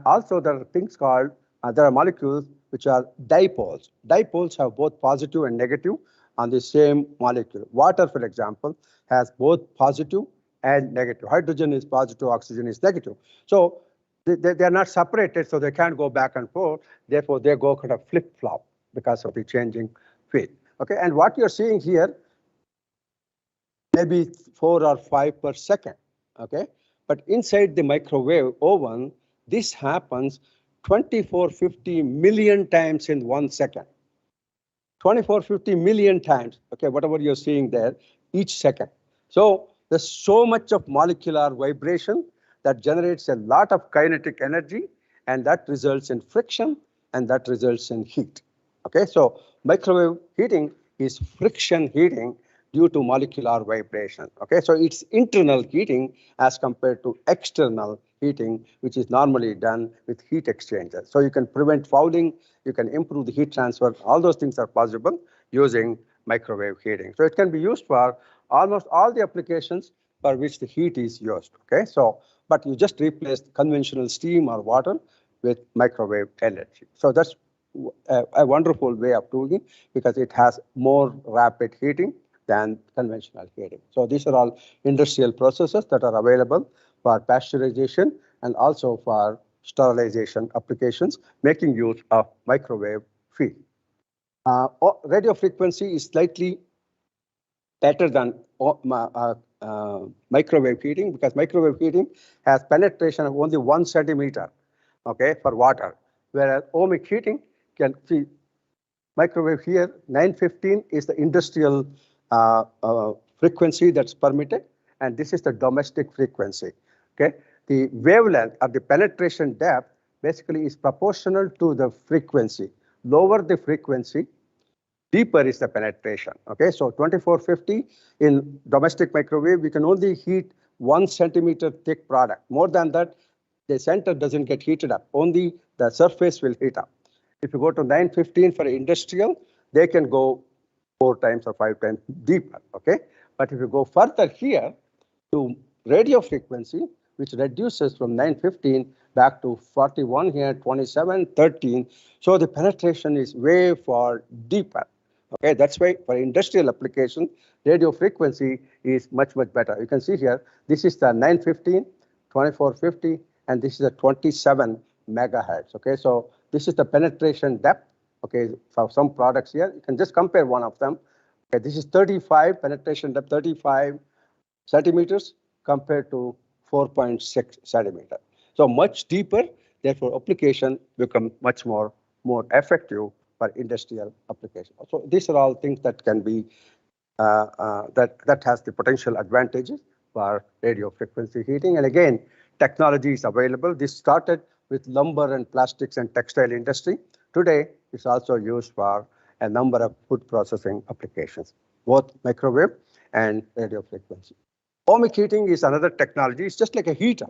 Also, there are things called, there are molecules which are dipoles. Dipoles have both positive and negative on the same molecule. Water, for example, has both positive and negative. Hydrogen is positive, oxygen is negative. So they are not separated, so they can't go back and forth. Therefore, they go kind of flip-flop because of the changing field. Okay, and what you're seeing here, maybe 4 or 5 per second. Okay, but inside the microwave oven, this happens 2450 million times in 1 second. 2450 million times. Okay, whatever you're seeing there, each second. So there's so much of molecular vibration that generates a lot of kinetic energy, and that results in friction, and that results in heat. Okay, so microwave heating is friction heating due to molecular vibration. Okay, so it's internal heating as compared to external heating, which is normally done with heat exchangers. So you can prevent fouling, you can improve the heat transfer. All those things are possible using microwave heating. So it can be used for almost all the applications for which the heat is used. Okay, so but you just replace conventional steam or water with microwave energy. So that's a wonderful way of doing it because it has more rapid heating than conventional heating. So these are all industrial processes that are available for pasteurization and also for sterilization applications, making use of microwave field. Radio frequency is slightly better than microwave heating because microwave heating has penetration of only 1 centimeter, okay, for water, whereas ohmic heating can see microwave here 915 is the industrial frequency that's permitted, and this is the domestic frequency. Okay, the wavelength or the penetration depth basically is proportional to the frequency. Lower the frequency, deeper is the penetration. Okay, so 2450 in domestic microwave, we can only heat 1 centimeter thick product. More than that, the center doesn't get heated up. Only the surface will heat up. If you go to 915 for industrial, they can go 4 times or 5 times deeper. Okay, but if you go further here to radio frequency, which reduces from 915 back to 41 here, 27, 13. So the penetration is way far deeper. Okay, that's why for industrial application, radio frequency is much, much better. You can see here, this is the 915, 2450, and this is the 27 megahertz. Okay, so this is the penetration depth. Okay, for some products here, you can just compare one of them. Okay, this is 35 penetration depth, 35 centimeters compared to 4.6 centimeter. So much deeper, therefore application become much more effective for industrial application. So these are all things that can be, that has the potential advantages for radio frequency heating. And again, technology is available. This started with lumber and plastics and textile industry. Today, it's also used for a number of food processing applications, both microwave and radio frequency. Ohmic heating is another technology. It's just like a heater.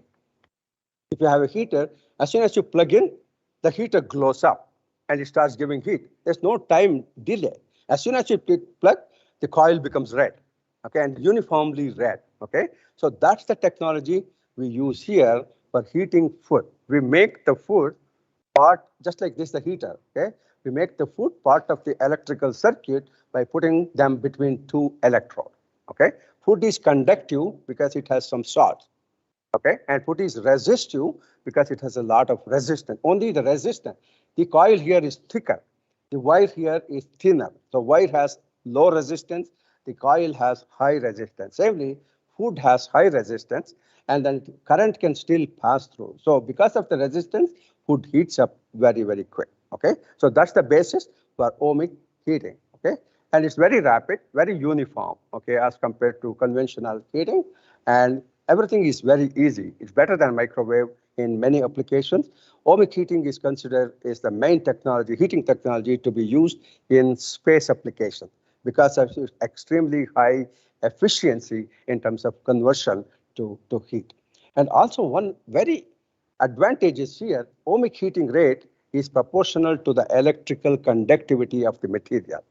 If you have a heater, as soon as you plug in, the heater glows up and it starts giving heat. There's no time delay. As soon as you plug, the coil becomes red, okay, and uniformly red, okay? So that's the technology we use here for heating food. We make the food part, just like this, the heater, okay? We make the food part of the electrical circuit by putting them between 2 electrodes, okay? Food is conductive because it has some salts, okay? And food is resistive because it has a lot of resistance. Only the resistance. The coil here is thicker. The wire here is thinner. The wire has low resistance. The coil has high resistance. Similarly, food has high resistance, and then current can still pass through. So because of the resistance, food heats up very, very quick, okay? So that's the basis for ohmic heating, okay? And it's very rapid, very uniform, okay, as compared to conventional heating. And everything is very easy. It's better than microwave in many applications. Ohmic heating is considered is the main technology, heating technology to be used in space application because of its extremely high efficiency in terms of conversion to heat. And also one very advantage is here, ohmic heating rate is proportional to the electrical conductivity of the material.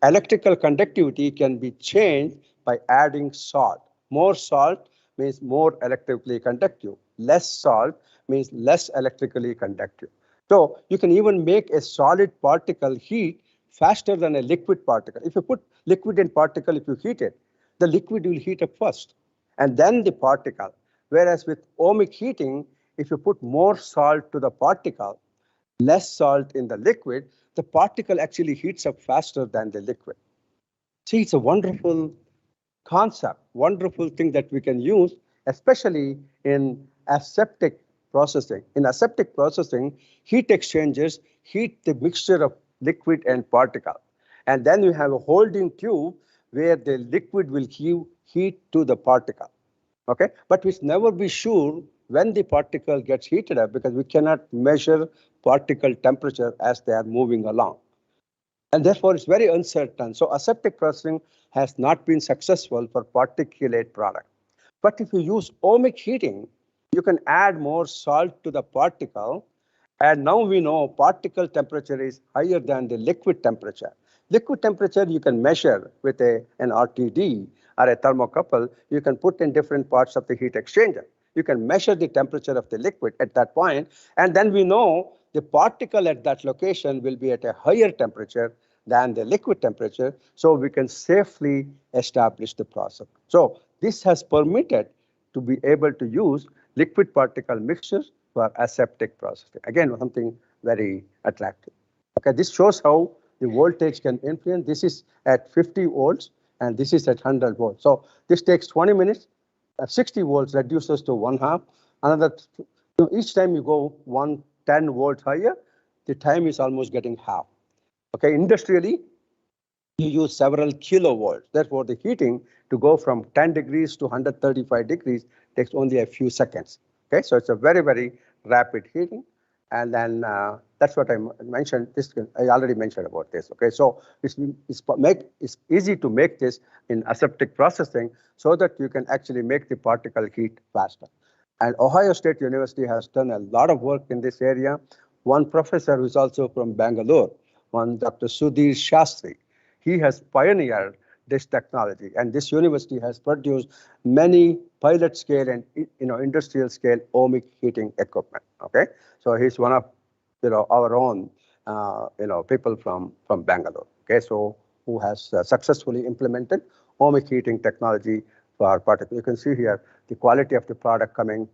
Electrical conductivity can be changed by adding salt. More salt means more electrically conductive. Less salt means less electrically conductive. So you can even make a solid particle heat faster than a liquid particle. If you put liquid in particle, if you heat it, the liquid will heat up first and then the particle. Whereas with ohmic heating, if you put more salt to the particle, less salt in the liquid, the particle actually heats up faster than the liquid. See, it's a wonderful concept, wonderful thing that we can use, especially in aseptic processing. In aseptic processing, heat exchangers heat the mixture of liquid and particle. And then you have a holding tube where the liquid will give heat to the particle. Okay, but we never be sure when the particle gets heated up because we cannot measure particle temperature as they are moving along. And therefore, it's very uncertain. So aseptic processing has not been successful for particulate product. But if you use ohmic heating, you can add more salt to the particle. And now we know particle temperature is higher than the liquid temperature. Liquid temperature you can measure with an RTD or a thermocouple. You can put in different parts of the heat exchanger. You can measure the temperature of the liquid at that point, and then we know the particle at that location will be at a higher temperature than the liquid temperature, so we can safely establish the process. So this has permitted to be able to use liquid particle mixtures for aseptic processing. Again, something very attractive. Okay, this shows how the voltage can influence. This is at 50 volts, and this is at 100 volts. So this takes 20 minutes. 60 volts reduces to 1/2. Another, each time you go 10 volts higher, the time is almost getting half. Okay, industrially, you use several kilovolts. Therefore, the heating to go from 10 degrees to 135 degrees takes only a few seconds. Okay, so it's a very, very rapid heating. And then that's what I mentioned. This I already mentioned about this. Okay, so it's easy to make this in aseptic processing so that you can actually make the particle heat faster. And Ohio State University has done a lot of work in this area. One professor who is also from Bangalore, one Dr. Sudhir Shastri, he has pioneered this technology, and this university has produced many pilot scale and industrial scale ohmic heating equipment. Okay, so he's one of our own people from Bangalore. Okay, so who has successfully implemented ohmic heating technology for particle. You can see here the quality of the product coming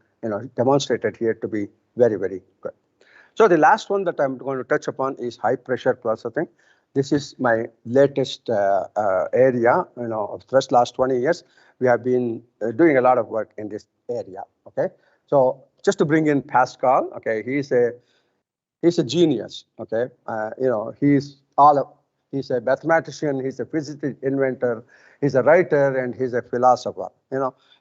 demonstrated here to be very, very good. So the last one that I'm going to touch upon is high pressure processing. This is my latest area, of just last 20 years. We have been doing a lot of work in this area. Okay, so just to bring in Pascale. Okay, he's a genius. Okay, he's a mathematician, he's a physicist, inventor, he's a writer, and he's a philosopher.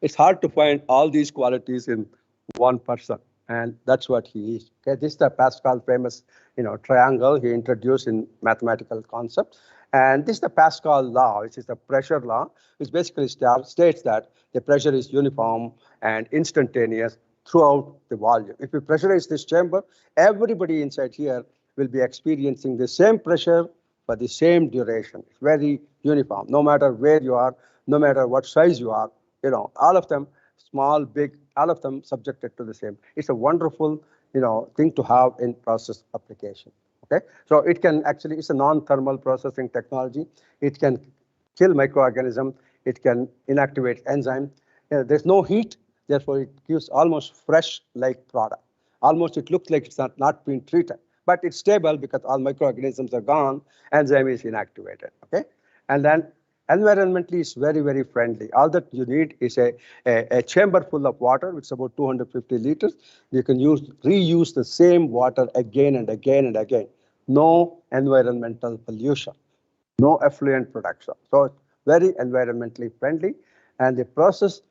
It's hard to find all these qualities in one person, and that's what he is. Okay, this is the Pascal famous, triangle he introduced in mathematical concept. And this is the Pascal law, which is the pressure law, which basically states that the pressure is uniform and instantaneous throughout the volume. If you pressurize this chamber, everybody inside here will be experiencing the same pressure for the same duration. It's very uniform, no matter where you are, no matter what size you are, all of them, small, big, all of them subjected to the same. It's a wonderful, thing to have in process application. Okay, so it can actually, it's a non-thermal processing technology. It can kill microorganisms. It can inactivate enzyme. There's no heat, therefore it gives almost fresh-like product. Almost it looks like it's not been treated, but it's stable because all microorganisms are gone. Enzyme is inactivated. Okay, and then environmentally it's very, very friendly. All that you need is a chamber full of water, which is about 250 liters. You can reuse the same water again and again and again. No environmental pollution, no effluent production. So it's very environmentally friendly, and the process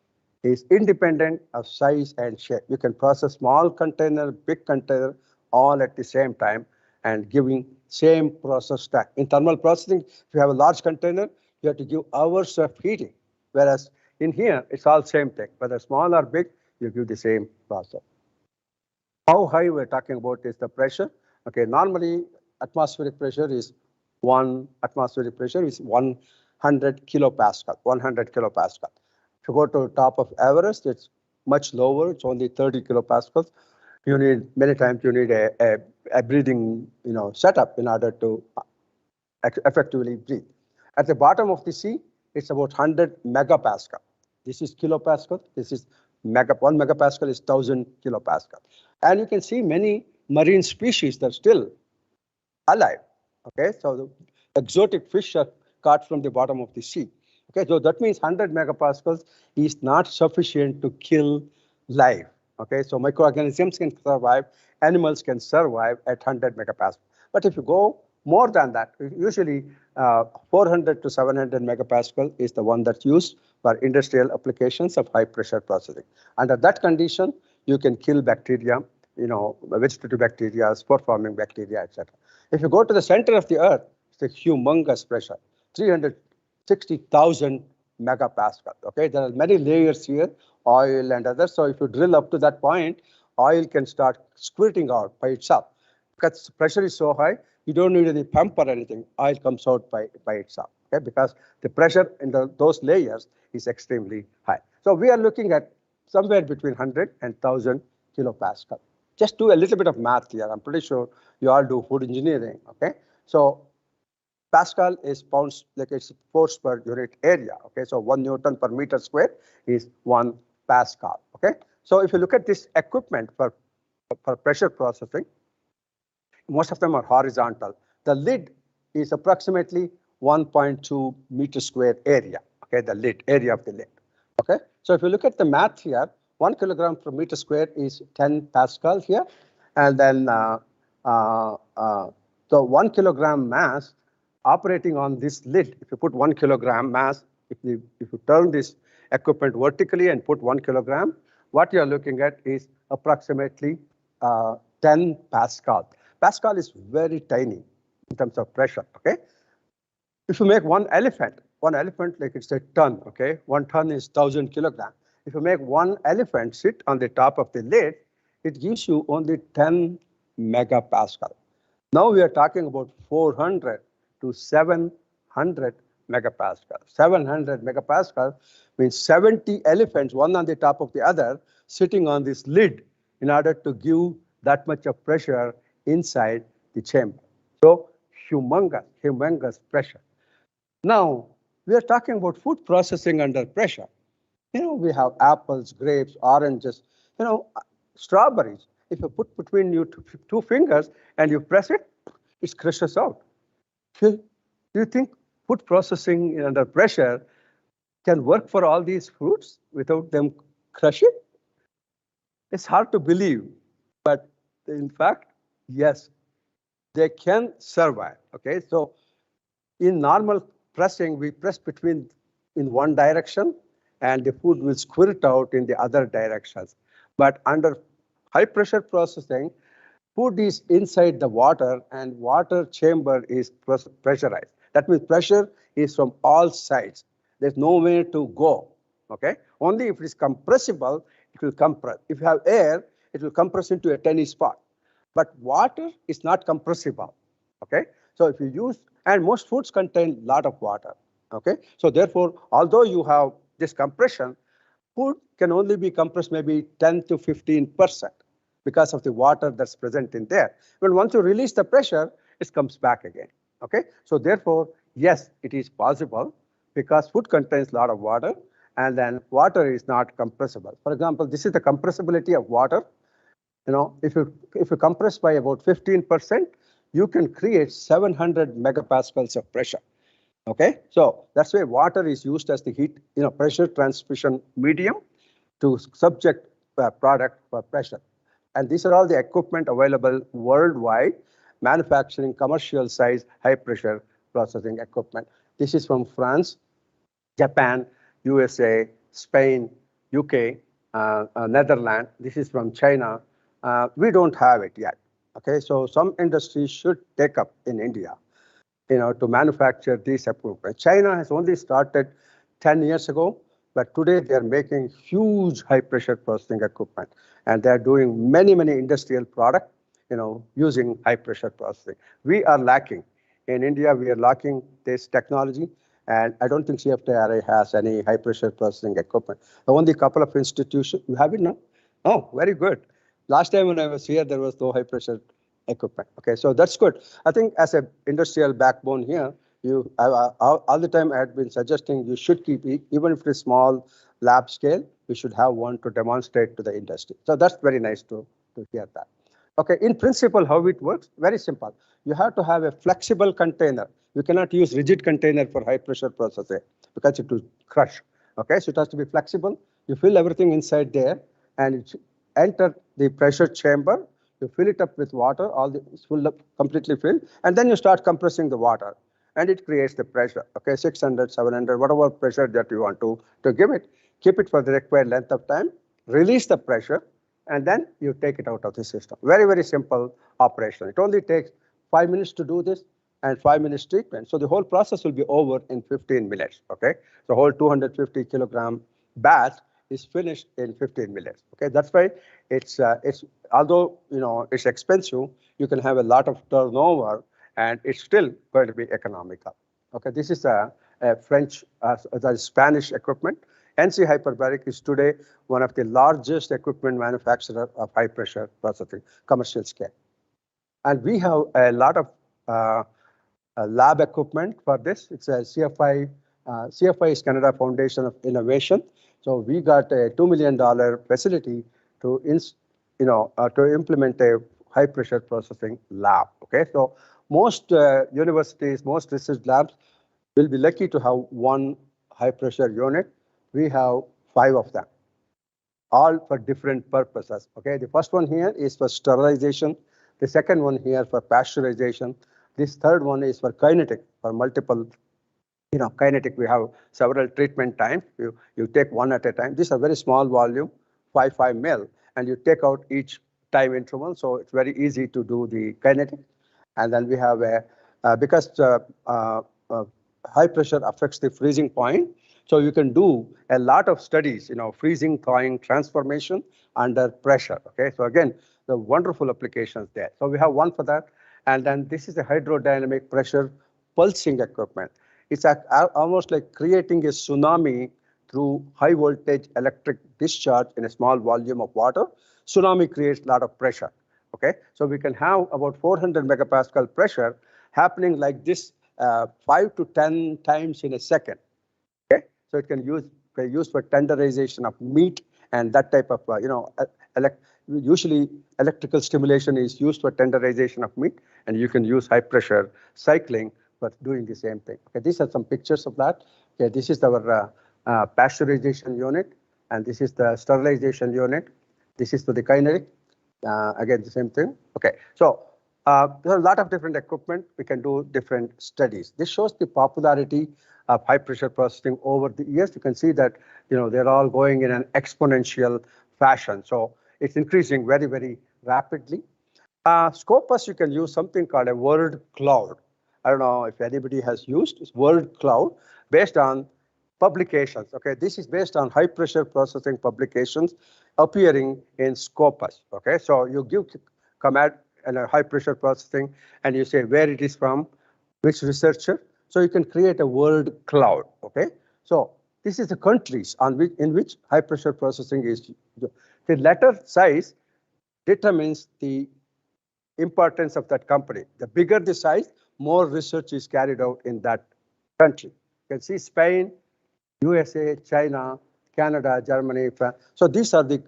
is independent of size and shape. You can process small container, big container, all at the same time and giving same process stack. In thermal processing, if you have a large container, you have to give hours of heating, whereas In here, it's all same thing. Whether small or big, you give the same process. How high we're talking about is the pressure. Okay, normally atmospheric pressure is 100 kilopascal, 100 kilopascal. If you go to top of Everest, it's much lower. It's only 30 kilopascals. You need many times you need a breathing setup in order to effectively breathe. At the bottom of the sea, it's about 100 megapascal. This is kilopascal. This is 1 megapascal is 1000 kilopascal. And you can see many marine species that are still alive. Okay, so the exotic fish are caught from the bottom of the sea. Okay, so that means 100 megapascals is not sufficient to kill life. Okay, so microorganisms can survive, animals can survive at 100 megapascals. But if you go more than that, usually 400 to 700 megapascal is the one that's used for industrial applications of high pressure processing. Under that condition, you can kill bacteria, vegetative bacteria, spore forming bacteria, etc. If you go to the center of the earth, it's a humongous pressure, 360,000 megapascal. Okay, there are many layers here, oil and others. So if you drill up to that point, oil can start squirting out by itself. Because the pressure is so high, you don't need any pump or anything. Oil comes out by itself. Okay, because the pressure in those layers is extremely high. So we are looking at somewhere between 100 and 1000 kilopascal. Just do a little bit of math here. I'm pretty sure you all do food engineering. Okay, so Pascal is pounds, like it's force per unit area. Okay, so 1 Newton per meter square is 1 Pascal. Okay, so if you look at this equipment for pressure processing, most of them are horizontal. The lid is approximately 1.2 meter square area. Okay, the lid, area of the lid. Okay, so if you look at the math here, 1 kilogram per meter square is 10 Pascal here. And then the 1 kilogram mass operating on this lid, if you put 1 kilogram mass, if you turn this equipment vertically and put 1 kilogram, what you're looking at is approximately 10 Pascal. Pascal is very tiny in terms of pressure. Okay, if you make one elephant like it's a ton. Okay, 1 ton is 1000 kilograms. If you make one elephant sit on the top of the lid, it gives you only 10 megapascal. Now we are talking about 400 to 700 megapascal. 700 megapascal means 70 elephants, one on the top of the other, sitting on this lid in order to give that much of pressure inside the chamber. So humongous pressure. Now we are talking about food processing under pressure. We have apples, grapes, oranges, strawberries. If you put between your two fingers and you press it, it crushes out. Do you think food processing under pressure can work for all these fruits without them crushing? It's hard to believe, but in fact, yes, they can survive. Okay, so in normal pressing, we press in one direction and the food will squirt out in the other directions. But under high pressure processing, food is inside the water and water chamber is pressurized. That means pressure is from all sides. There's nowhere to go. Okay, only if it is compressible, it will compress. If you have air, it will compress into a tiny spot. But water is not compressible. Okay, so if you use, and most foods contain a lot of water. Okay, so therefore, although you have this compression, food can only be compressed maybe 10 to 15% because of the water that's present in there. But once you release the pressure, it comes back again. Okay, so therefore, yes, it is possible because food contains a lot of water, and then water is not compressible. For example, this is the compressibility of water. If you compress by about 15%, you can create 700 megapascals of pressure. Okay, so that's why water is used as the heat, pressure transmission medium to subject product for pressure. And these are all the equipment available worldwide, manufacturing commercial size high pressure processing equipment. This is from France, Japan, USA, Spain, UK, Netherlands. This is from China. We don't have it yet. Okay, so some industries should take up in India, to manufacture these equipment. China has only started 10 years ago. But today they are making huge high pressure processing equipment, and they are doing many industrial products, using high pressure processing. We are lacking in India. We are lacking this technology, and I don't think CFTRI has any high pressure processing equipment. Only a couple of institutions. You have it now? Oh, very good. Last time when I was here, there was no high pressure equipment. Okay, so that's good. I think as a industrial backbone here, all the time I had been suggesting you should keep, even if it is small lab scale, we should have one to demonstrate to the industry. So that's very nice to hear that. Okay, in principle, how it works, very simple. You have to have a flexible container. You cannot use rigid container for high pressure processing because it will crush. Okay, so it has to be flexible. You fill everything inside there and it enter the pressure chamber. You fill it up with water, all the it's full up, completely filled, and then you start compressing the water, and it creates the pressure. Okay, 600, 700, whatever pressure that you want to give it. Keep it for the required length of time. Release the pressure, and then you take it out of the system. Very simple operation. It only takes 5 minutes to do this and 5 minutes treatment. So the whole process will be over in 15 minutes. Okay, the whole 250 kilogram batch is finished in 15 minutes. Okay, that's why it's although it's expensive, you can have a lot of turnover, and it's still going to be economical. Okay, this is a French, the Spanish equipment. NC Hyperbaric is today one of the largest equipment manufacturer of high pressure processing, commercial scale. And we have a lot of lab equipment for this. It's a CFI. CFI is Canada Foundation of Innovation. So we got a $2 million facility to implement a high pressure processing lab. Okay, so most universities, most research labs will be lucky to have one high pressure unit. We have 5 of them, all for different purposes. Okay, the first one here is for sterilization. The second one here for pasteurization. This third one is for kinetic, for multiple. Kinetic, we have several treatment times. You take one at a time. These are very small volume, 5 mil, and you take out each time interval. So it's very easy to do the kinetic. And then we have because high pressure affects the freezing point. So you can do a lot of studies, freezing, thawing, transformation under pressure. Okay, so again, the wonderful applications there. So we have one for that. And then this is a hydrodynamic pressure pulsing equipment. It's almost like creating a tsunami through high voltage electric discharge in a small volume of water. Tsunami creates a lot of pressure. Okay, so we can have about 400 megapascal pressure happening like this 5 to 10 times in a second. Okay, so it can be used for tenderization of meat and that type of usually electrical stimulation is used for tenderization of meat, and you can use high pressure cycling for doing the same thing. Okay, these are some pictures of that. Okay, this is our pasteurization unit, and this is the sterilization unit. This is for the kinetic. Again, the same thing. Okay, so there are a lot of different equipment. We can do different studies. This shows the popularity of high pressure processing over the years. You can see that they're all going in an exponential fashion. So it's increasing very rapidly. Scopus, you can use something called a word cloud. I don't know if anybody has used this word cloud based on publications. Okay, this is based on high pressure processing publications appearing in Scopus. Okay, so you give command and a high pressure processing, and you say where it is from, which researcher. So you can create a word cloud. Okay, so this is the countries in which high pressure processing is. The letter size determines the importance of that company. The bigger the size, more research is carried out in that country. You can see Spain, USA, China, Canada, Germany, France. So these are the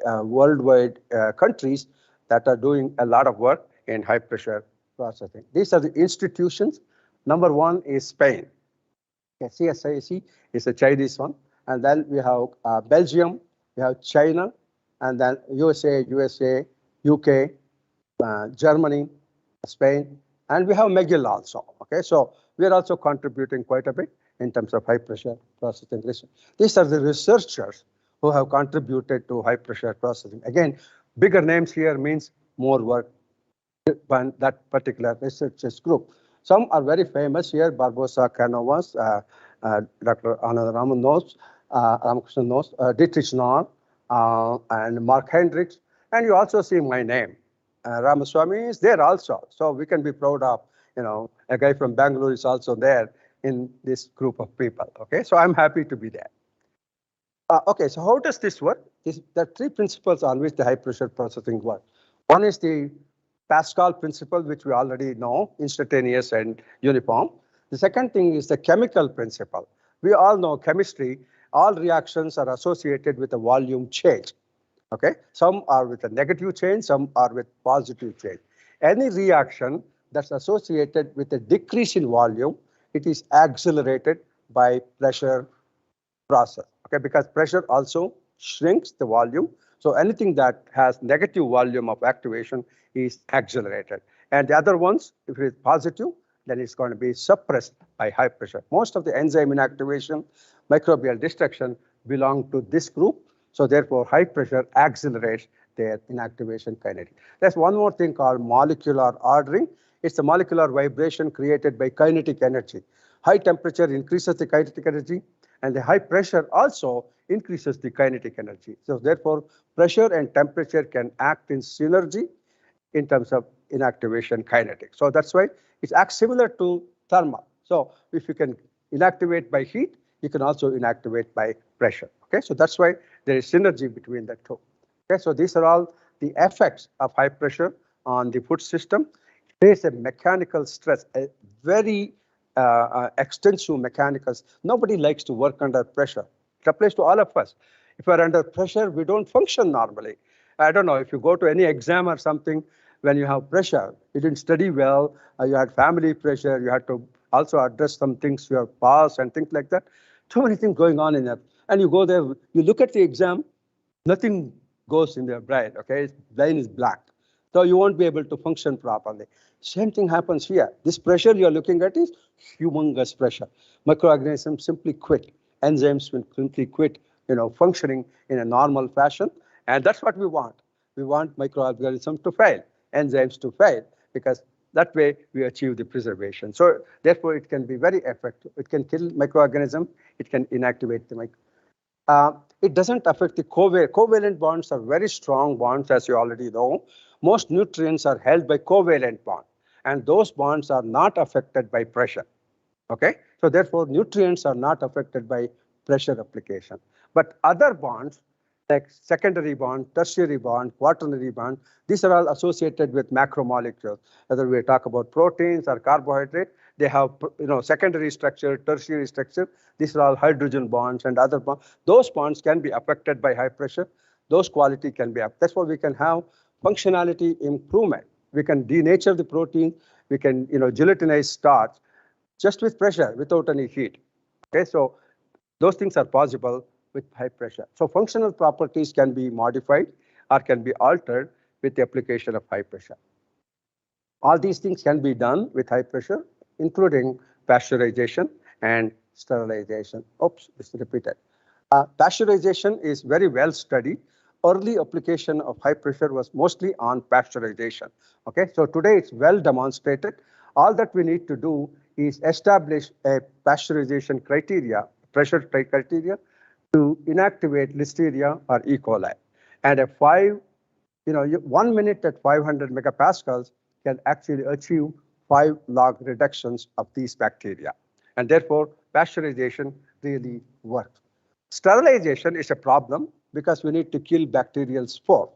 worldwide countries that are doing a lot of work in high pressure processing. These are the institutions. Number 1 is Spain. Okay, CSIR-CFTRI is a Chinese one. And then we have Belgium, we have China, and then USA, UK, Germany, Spain, and we have McGill also. Okay, so we are also contributing quite a bit in terms of high pressure processing research. These are the researchers who have contributed to high pressure processing. Again, bigger names here means more work by that particular researchers group. Some are very famous here, Barbosa, Canovas, Dr. Anand Raman knows, Ramakrishnan knows, Dietrich Knorr, and Mark Hendricks, and you also see my name. Ramaswamy is there also, so we can be proud of, a guy from Bangalore is also there in this group of people. Okay, so I'm happy to be there. Okay, so how does this work? There are three principles on which the high pressure processing works. One is the Pascale principle, which we already know, instantaneous and uniform. The second thing is the chemical principle. We all know chemistry, all reactions are associated with a volume change. Okay, some are with a negative change, some are with positive change. Any reaction that's associated with a decrease in volume, it is accelerated by pressure process. Okay, because pressure also shrinks the volume. So anything that has negative volume of activation is accelerated. And the other ones, if it is positive, then it's going to be suppressed by high pressure. Most of the enzyme inactivation, microbial destruction belong to this group. So therefore, high pressure accelerates their inactivation kinetic. There's one more thing called molecular ordering. It's a molecular vibration created by kinetic energy. High temperature increases the kinetic energy, and the high pressure also increases the kinetic energy. So therefore, pressure and temperature can act in synergy in terms of inactivation kinetic. So that's why it acts similar to thermal. So if you can inactivate by heat, you can also inactivate by pressure. Okay, so that's why there is synergy between the two. Okay, so these are all the effects of high pressure on the food system. There is a mechanical stress, a very extensive mechanicals. Nobody likes to work under pressure. It applies to all of us. If we're under pressure, we don't function normally. I don't know, if you go to any exam or something, when you have pressure, you didn't study well, you had family pressure, you had to also address some things, your past and things like that. Too many things going on in there. And you go there, you look at the exam, nothing goes in their brain, okay? Brain is black. So you won't be able to function properly. Same thing happens here. This pressure you're looking at is humongous pressure. Microorganisms simply quit. Enzymes will simply quit, functioning in a normal fashion. And that's what we want. We want microorganisms to fail, enzymes to fail, because that way we achieve the preservation. So therefore, it can be very effective. It can kill microorganisms. It can inactivate the it doesn't affect the covalent bonds are very strong bonds, as you already know. Most nutrients are held by covalent bond, and those bonds are not affected by pressure. Okay, so therefore nutrients are not affected by pressure application. But other bonds like secondary bond, tertiary bond, quaternary bond, these are all associated with macromolecules. Whether we talk about proteins or carbohydrate, they have secondary structure, tertiary structure. These are all hydrogen bonds and other bonds. Those bonds can be affected by high pressure. Those quality can be up. That's why we can have functionality improvement. We can denature the protein. We can gelatinize starch just with pressure, without any heat. Okay, so those things are possible with high pressure. So functional properties can be modified or can be altered with the application of high pressure. All these things can be done with high pressure, including pasteurization and sterilization. Oops, it's repeated. Pasteurization is very well studied. Early application of high pressure was mostly on pasteurization. Okay, so today it's well demonstrated. All that we need to do is establish a pasteurization criteria, pressure criteria, to inactivate Listeria or E. coli. And a 1 minute at 500 megapascals can actually achieve 5 log reductions of these bacteria. And therefore, pasteurization really works. Sterilization is a problem because we need to kill bacterial spores.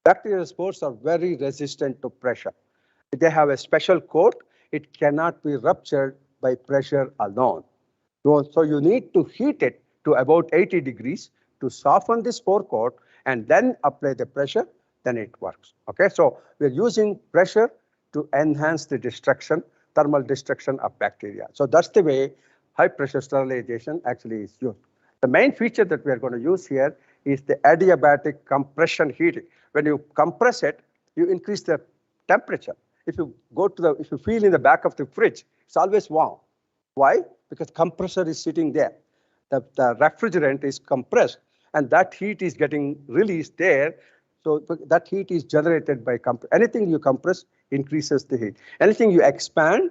Bacterial spores are very resistant to pressure. They have a special coat. It cannot be ruptured by pressure alone. So you need to heat it to about 80 degrees to soften the spore coat and then apply the pressure, then it works. Okay, so we're using pressure to enhance the destruction, thermal destruction of bacteria. So that's the way high pressure sterilization actually is used. The main feature that we are going to use here is the adiabatic compression heating. When you compress it, you increase the temperature. If you feel in the back of the fridge, it's always warm. Why? Because compressor is sitting there. The refrigerant is compressed, and that heat is getting released there. So that heat is generated by anything you compress increases the heat. Anything you expand,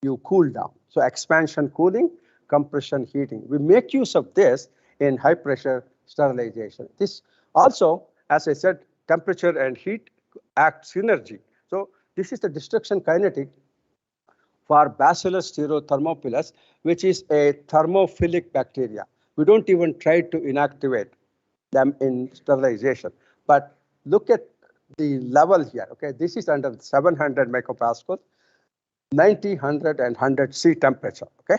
you cool down. So expansion cooling, compression heating. We make use of this in high pressure sterilization. This also, as I said, temperature and heat act synergy. So this is the destruction kinetic for Bacillus stereothermophilus, which is a thermophilic bacteria. We don't even try to inactivate them in sterilization. But look at the level here. Okay, this is under 700 megapascal, 90, 100, and 100 C temperature. Okay,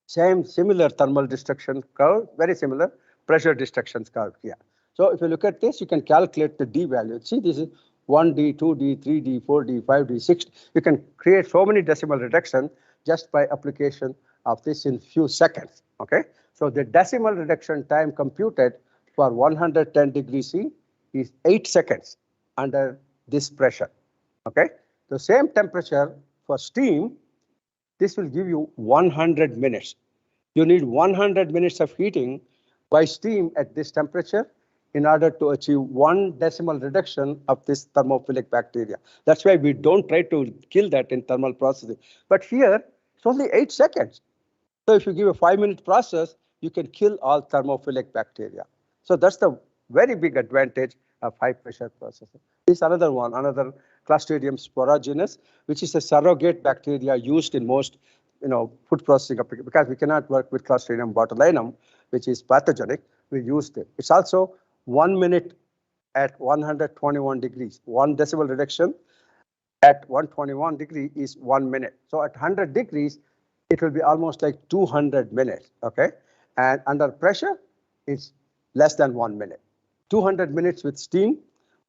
similar thermal destruction curve, very similar pressure destruction curve here. So if you look at this, you can calculate the D value. See, this is 1D, 2D, 3D, 4D, 5D, 6D. You can create so many decimal reduction just by application of this in few seconds. Okay, so the decimal reduction time computed for 110 degrees C is 8 seconds under this pressure. Okay, the same temperature for steam, this will give you 100 minutes. You need 100 minutes of heating by steam at this temperature in order to achieve 1 decimal reduction of this thermophilic bacteria. That's why we don't try to kill that in thermal processing. But here, it's only 8 seconds. So if you give a 5-minute process, you can kill all thermophilic bacteria. So that's the very big advantage of high pressure processing. This is another one, another Clostridium sporogenus, which is a surrogate bacteria used in most food processing because we cannot work with Clostridium botulinum, which is pathogenic. We used it. It's also 1 minute at 121 degrees. 1 decibel reduction at 121 degree is 1 minute. So at 100 degrees, it will be almost like 200 minutes. Okay, and under pressure, it's less than 1 minute. 200 minutes with steam,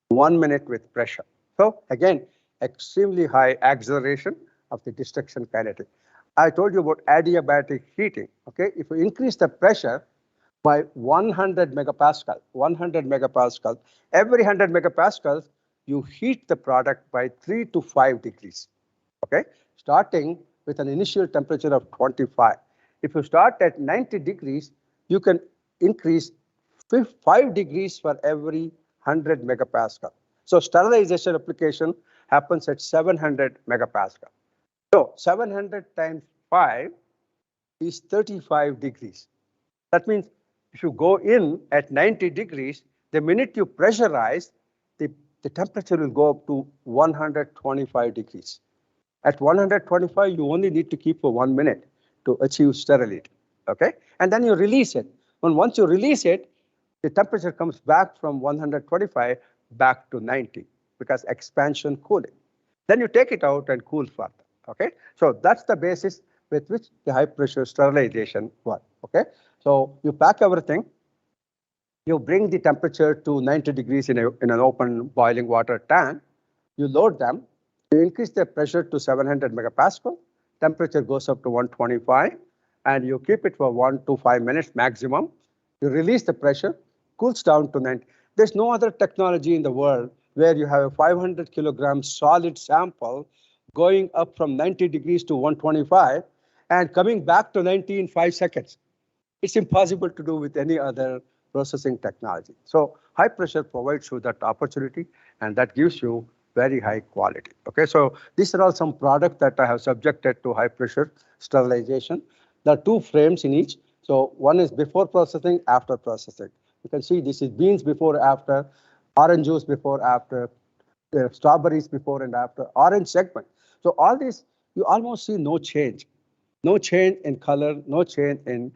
1 minute with pressure. So again, extremely high acceleration of the destruction kinetic. I told you about adiabatic heating. Okay, if you increase the pressure by 100 megapascal, every 100 megapascals, you heat the product by 3 to 5 degrees. Okay, starting with an initial temperature of 25. If you start at 90 degrees, you can increase 5 degrees for every 100 megapascal. So sterilization application happens at 700 megapascal. So 700 times 5 is 35 degrees. That means if you go in at 90 degrees, the minute you pressurize, the temperature will go up to 125 degrees. At 125, you only need to keep for 1 minute to achieve sterility. Okay, and then you release it. And once you release it, the temperature comes back from 125 back to 90 because expansion cooling. Then you take it out and cool further. Okay, so that's the basis with which the high pressure sterilization works. Okay, so you pack everything, you bring the temperature to 90 degrees in an open boiling water tank, you load them, you increase the pressure to 700 megapascal, temperature goes up to 125, and you keep it for 1 to 5 minutes maximum. You release the pressure, cools down to 90. There's no other technology in the world where you have a 500 kilogram solid sample going up from 90 degrees to 125 and coming back to 90 in 5 seconds. It's impossible to do with any other processing technology. So high pressure provides you that opportunity, and that gives you very high quality. Okay, so these are all some products that I have subjected to high pressure sterilization. There are 2 frames in each. So one is before processing, after processing. You can see this is beans before, after, orange juice before, after, strawberries before and after, orange segment. So all these, you almost see no change in color, no change in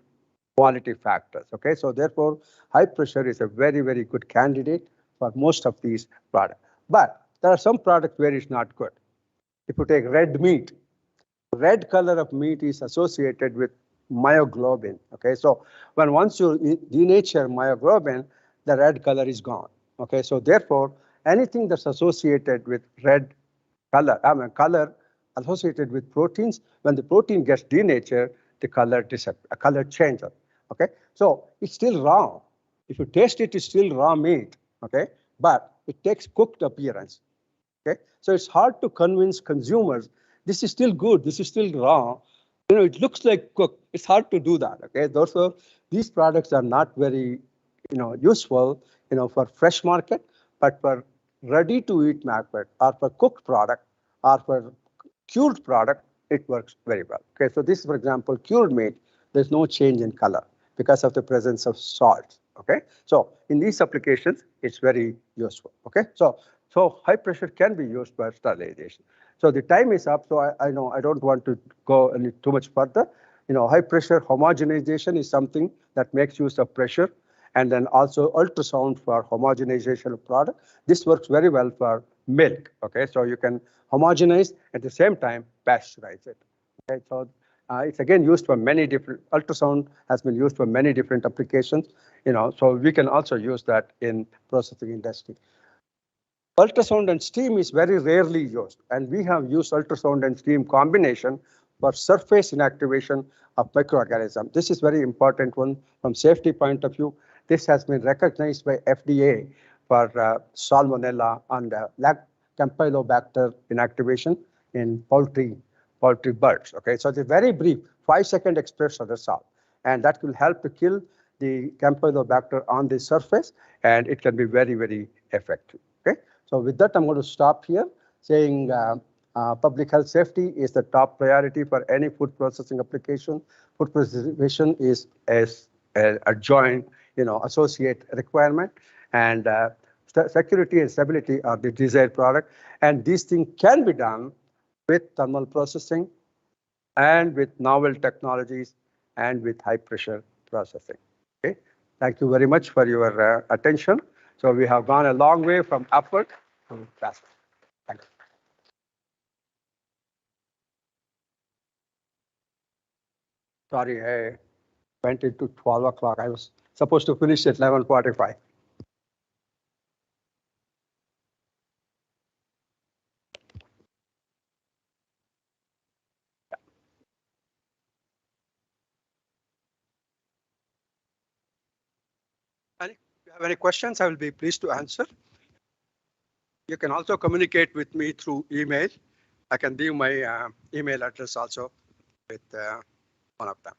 quality factors. Okay, so therefore, high pressure is a very, very good candidate for most of these products. But there are some products where it's not good. If you take red meat, red color of meat is associated with myoglobin. Okay, so once you denature myoglobin, the red color is gone. Okay, so therefore, anything that's associated with red color, color associated with proteins, when the protein gets denatured, the color changes. Okay, so it's still raw. If you taste it, it's still raw meat. Okay, but it takes cooked appearance. Okay, so it's hard to convince consumers this is still good, this is still raw. It looks like cooked. It's hard to do that. Okay, therefore these products are not very, useful, for fresh market, but for ready to eat market or for cooked product or for cured product, it works very well. Okay, so this, for example, cured meat, there's no change in color because of the presence of salt. Okay, so in these applications, it's very useful. Okay, so high pressure can be used for sterilization. So the time is up. So I know I don't want to go any too much further. High pressure homogenization is something that makes use of pressure, and then also ultrasound for homogenization of product. This works very well for milk. Okay, so you can homogenize at the same time pasteurize it. Okay, so it's again used for many different. Ultrasound has been used for many different applications. So we can also use that in processing industry. Ultrasound and steam is very rarely used, and we have used ultrasound and steam combination for surface inactivation of microorganisms. This is very important one from safety point of view. This has been recognized by FDA for salmonella and Campylobacter inactivation in poultry birds. Okay, so it's a very brief 5-second expression result, and that will help to kill the Campylobacter on the surface, and it can be very, very effective. Okay, so with that, I'm going to stop here, saying public health safety is the top priority for any food processing application. Food preservation is a joint, associate requirement, and security and stability are the desired product. And these things can be done with thermal processing and with novel technologies and with high pressure processing. Okay, thank you very much for your attention. So we have gone a long way from Appert to Pascale. Thank you. Sorry, I went into 12 o'clock. I was supposed to finish at 11:45. If you have any questions, I will be pleased to answer. You can also communicate with me through email. I can give my email address also with one of them.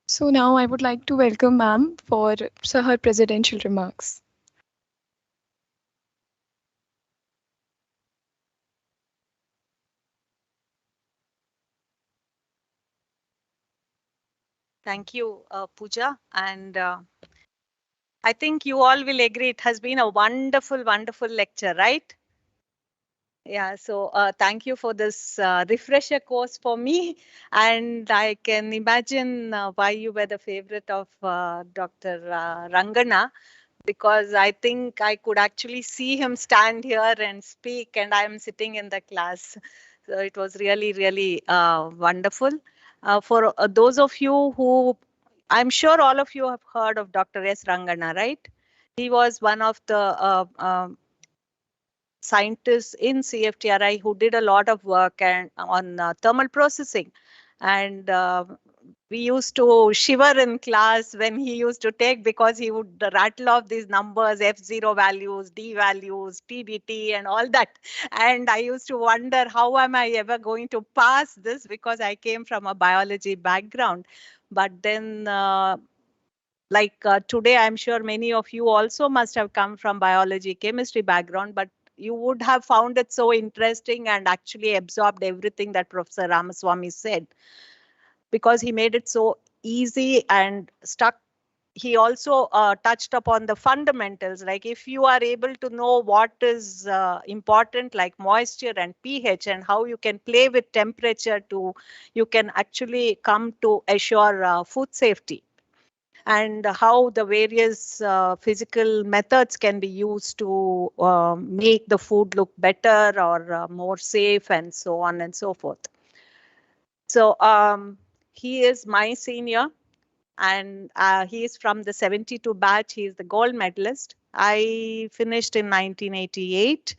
So now I would like to welcome ma'am for her presidential remarks. Thank you, Pooja. And I think you all will agree it has been a wonderful, wonderful lecture, right? Yeah, so thank you for this refresher course for me. And I can imagine why you were the favorite of Dr. Rangana, because I think I could actually see him stand here and speak, and I'm sitting in the class. So it was really, really wonderful. For those of you who, I'm sure all of you have heard of Dr. S. Rangana, right? He was one of the scientists in CFTRI who did a lot of work and on thermal processing. And we used to shiver in class when he used to take, because he would rattle off these numbers, F0 values, D values, TDT and all that. And I used to wonder, how am I ever going to pass this, because I came from a biology background. But then today, I'm sure many of you also must have come from biology, chemistry background, but you would have found it so interesting and actually absorbed everything that Professor Ramaswamy said, because he made it so easy and stuck. He also touched upon the fundamentals, like if you are able to know what is important, like moisture and pH, and how you can play with temperature you can actually come to assure food safety, and how the various physical methods can be used to make the food look better or more safe, and so on and so forth. So he is my senior. And he is from the 72 batch. He is the gold medalist. I finished in 1988.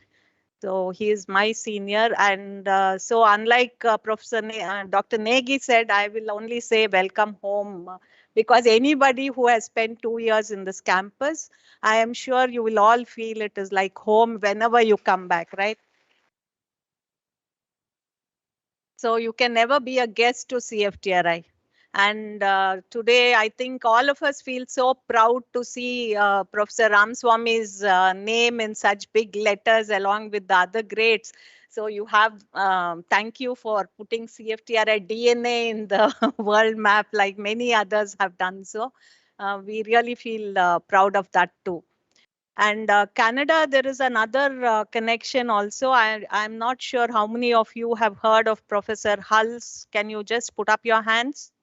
So he is my senior. And so unlike Dr. Negi said, I will only say welcome home, because anybody who has spent 2 years in this campus, I am sure you will all feel it is like home whenever you come back, right? So you can never be a guest to CFTRI. And today, I think all of us feel so proud to see Professor Ramaswamy's name in such big letters along with the other greats. So you have, thank you for putting CFTRI DNA in the world map like many others have done so. We really feel proud of that too. And Canada, there is another connection also. I'm not sure how many of you have heard of Professor Hulse. Can you just put up your hands?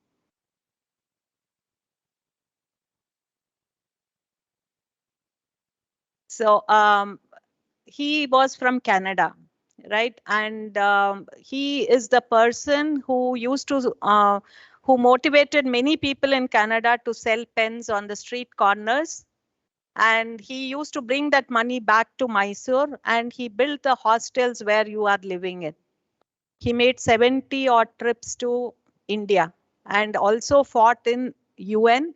So he was from Canada, right? And he is the person who used to, who motivated many people in Canada to sell pens on the street corners. And he used to bring that money back to Mysore, and he built the hostels where you are living in. He made 70 odd trips to India and also fought in UN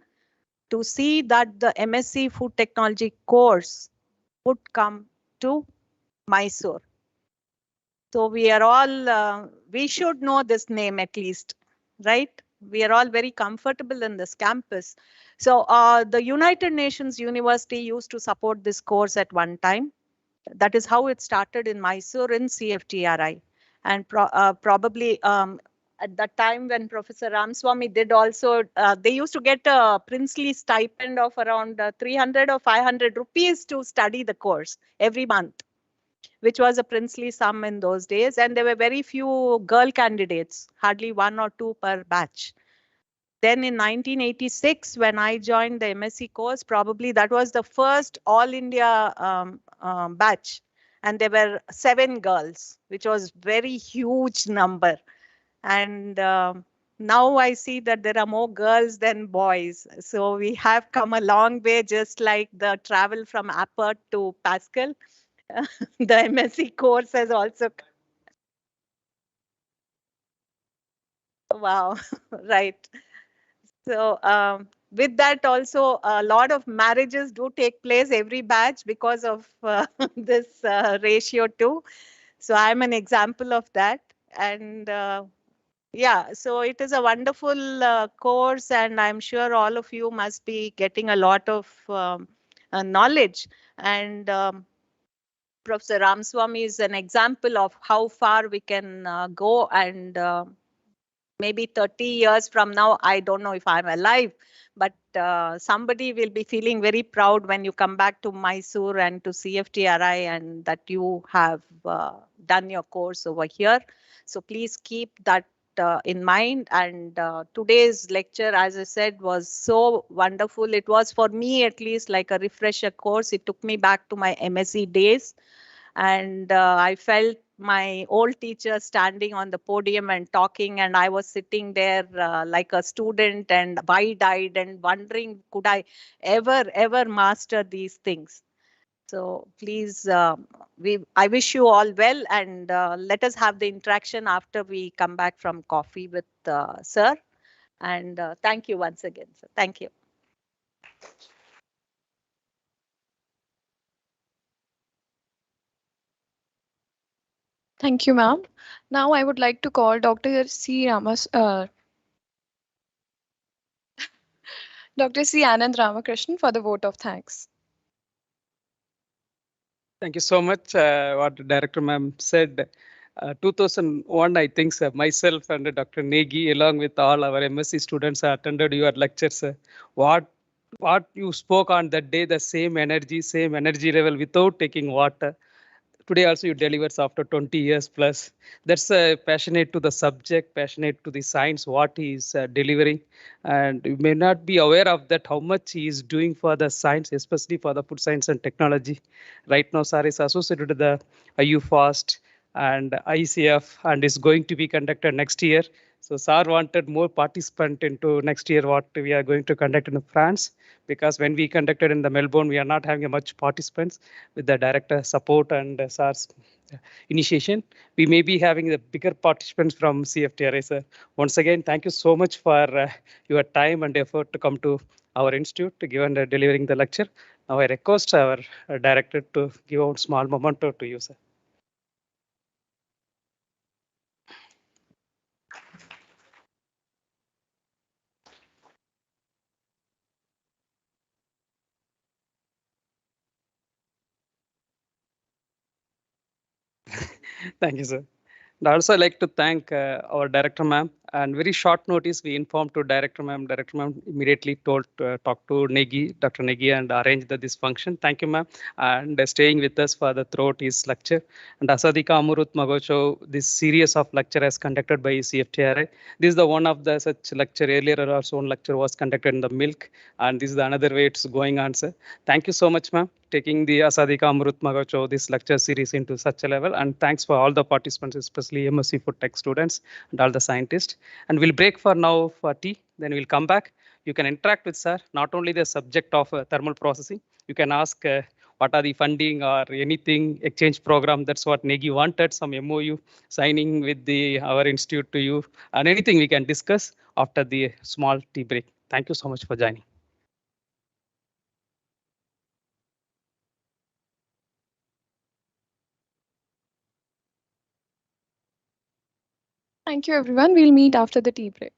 to see that the MSc Food Technology course would come to Mysore. So we are all, we should know this name at least, right? We are all very comfortable in this campus. So the United Nations University used to support this course at one time. That is how it started in Mysore in CFTRI. And probably at the time when Professor Ramaswamy did also, they used to get a princely stipend of around 300 or 500 rupees to study the course every month, which was a princely sum in those days. And there were very few girl candidates, hardly 1 or 2 per batch. Then in 1986, when I joined the MSc course, probably that was the first all India batch. And there were 7 girls, which was very huge number. And now I see that there are more girls than boys. So we have come a long way, just like the travel from Appert to Pascale. The MSc course has also. Wow, right. So with that also, a lot of marriages do take place every batch because of this ratio too. So I'm an example of that. And yeah, so it is a wonderful course, and I'm sure all of you must be getting a lot of knowledge. And Professor Ramaswamy is an example of how far we can go, and maybe 30 years from now, I don't know if I'm alive, but somebody will be feeling very proud when you come back to Mysore and to CFTRI and that you have done your course over here. So please keep that in mind. And today's lecture, as I said, was so wonderful. It was for me at least like a refresher course. It took me back to my MSc days. And I felt my old teacher standing on the podium and talking, and I was sitting there like a student and wide-eyed and wondering, could I ever master these things? So please, I wish you all well, and let us have the interaction after we come back from coffee with sir. And thank you once again, sir. Thank you. Thank you, ma'am. Now I would like to call Dr. Dr. C. Anand Ramakrishnan for the vote of thanks. Thank you so much. What Director Ma'am said, 2001, I think, myself and Dr. Negi, along with all our MSc students, attended your lectures. What you spoke on that day, the same energy level without taking water. Today also you delivers after 20 years plus. That's passionate to the subject, passionate to the science, what he is delivering. And you may not be aware of that, how much he is doing for the science, especially for the food science and technology. Right now, sir is associated with the IUFAST and ICF and is going to be conducted next year. So SAR wanted more participant into next year what we are going to conduct in France, because when we conducted in the Melbourne, we are not having much participants with the director support and SAR's initiation. We may be having the bigger participants from CFTRI, sir. Once again, thank you so much for your time and effort to come to our institute to give and delivering the lecture. Now I request our director to give a small memento to you, sir. Thank you, sir. And also, I'd like to thank our director, ma'am. And very short notice, we informed to director, ma'am. Director, ma'am immediately told talk to Negi, Dr. Negi, and arrange this function. Thank you, ma'am, and staying with us for the throughout his lecture. And Azadi Amrith Magocho, this series of lecture is conducted by CFTRI. This is the one of the such lecture earlier. Our own lecture was conducted in the milk, and this is the another way it's going on, sir. Thank you so much, ma'am, taking the Azadi Amrith Magocho this lecture series into such a level. And thanks for all the participants, especially MSc Food Tech students and all the scientists. And we'll break for now for tea. Then we'll come back. You can interact with sir, not only the subject of thermal processing. You can ask what are the funding or anything exchange program. That's what Negi wanted, some MOU signing with the our institute to you, and anything we can discuss after the small tea break. Thank you so much for joining. Thank you, everyone. We'll meet after the tea break.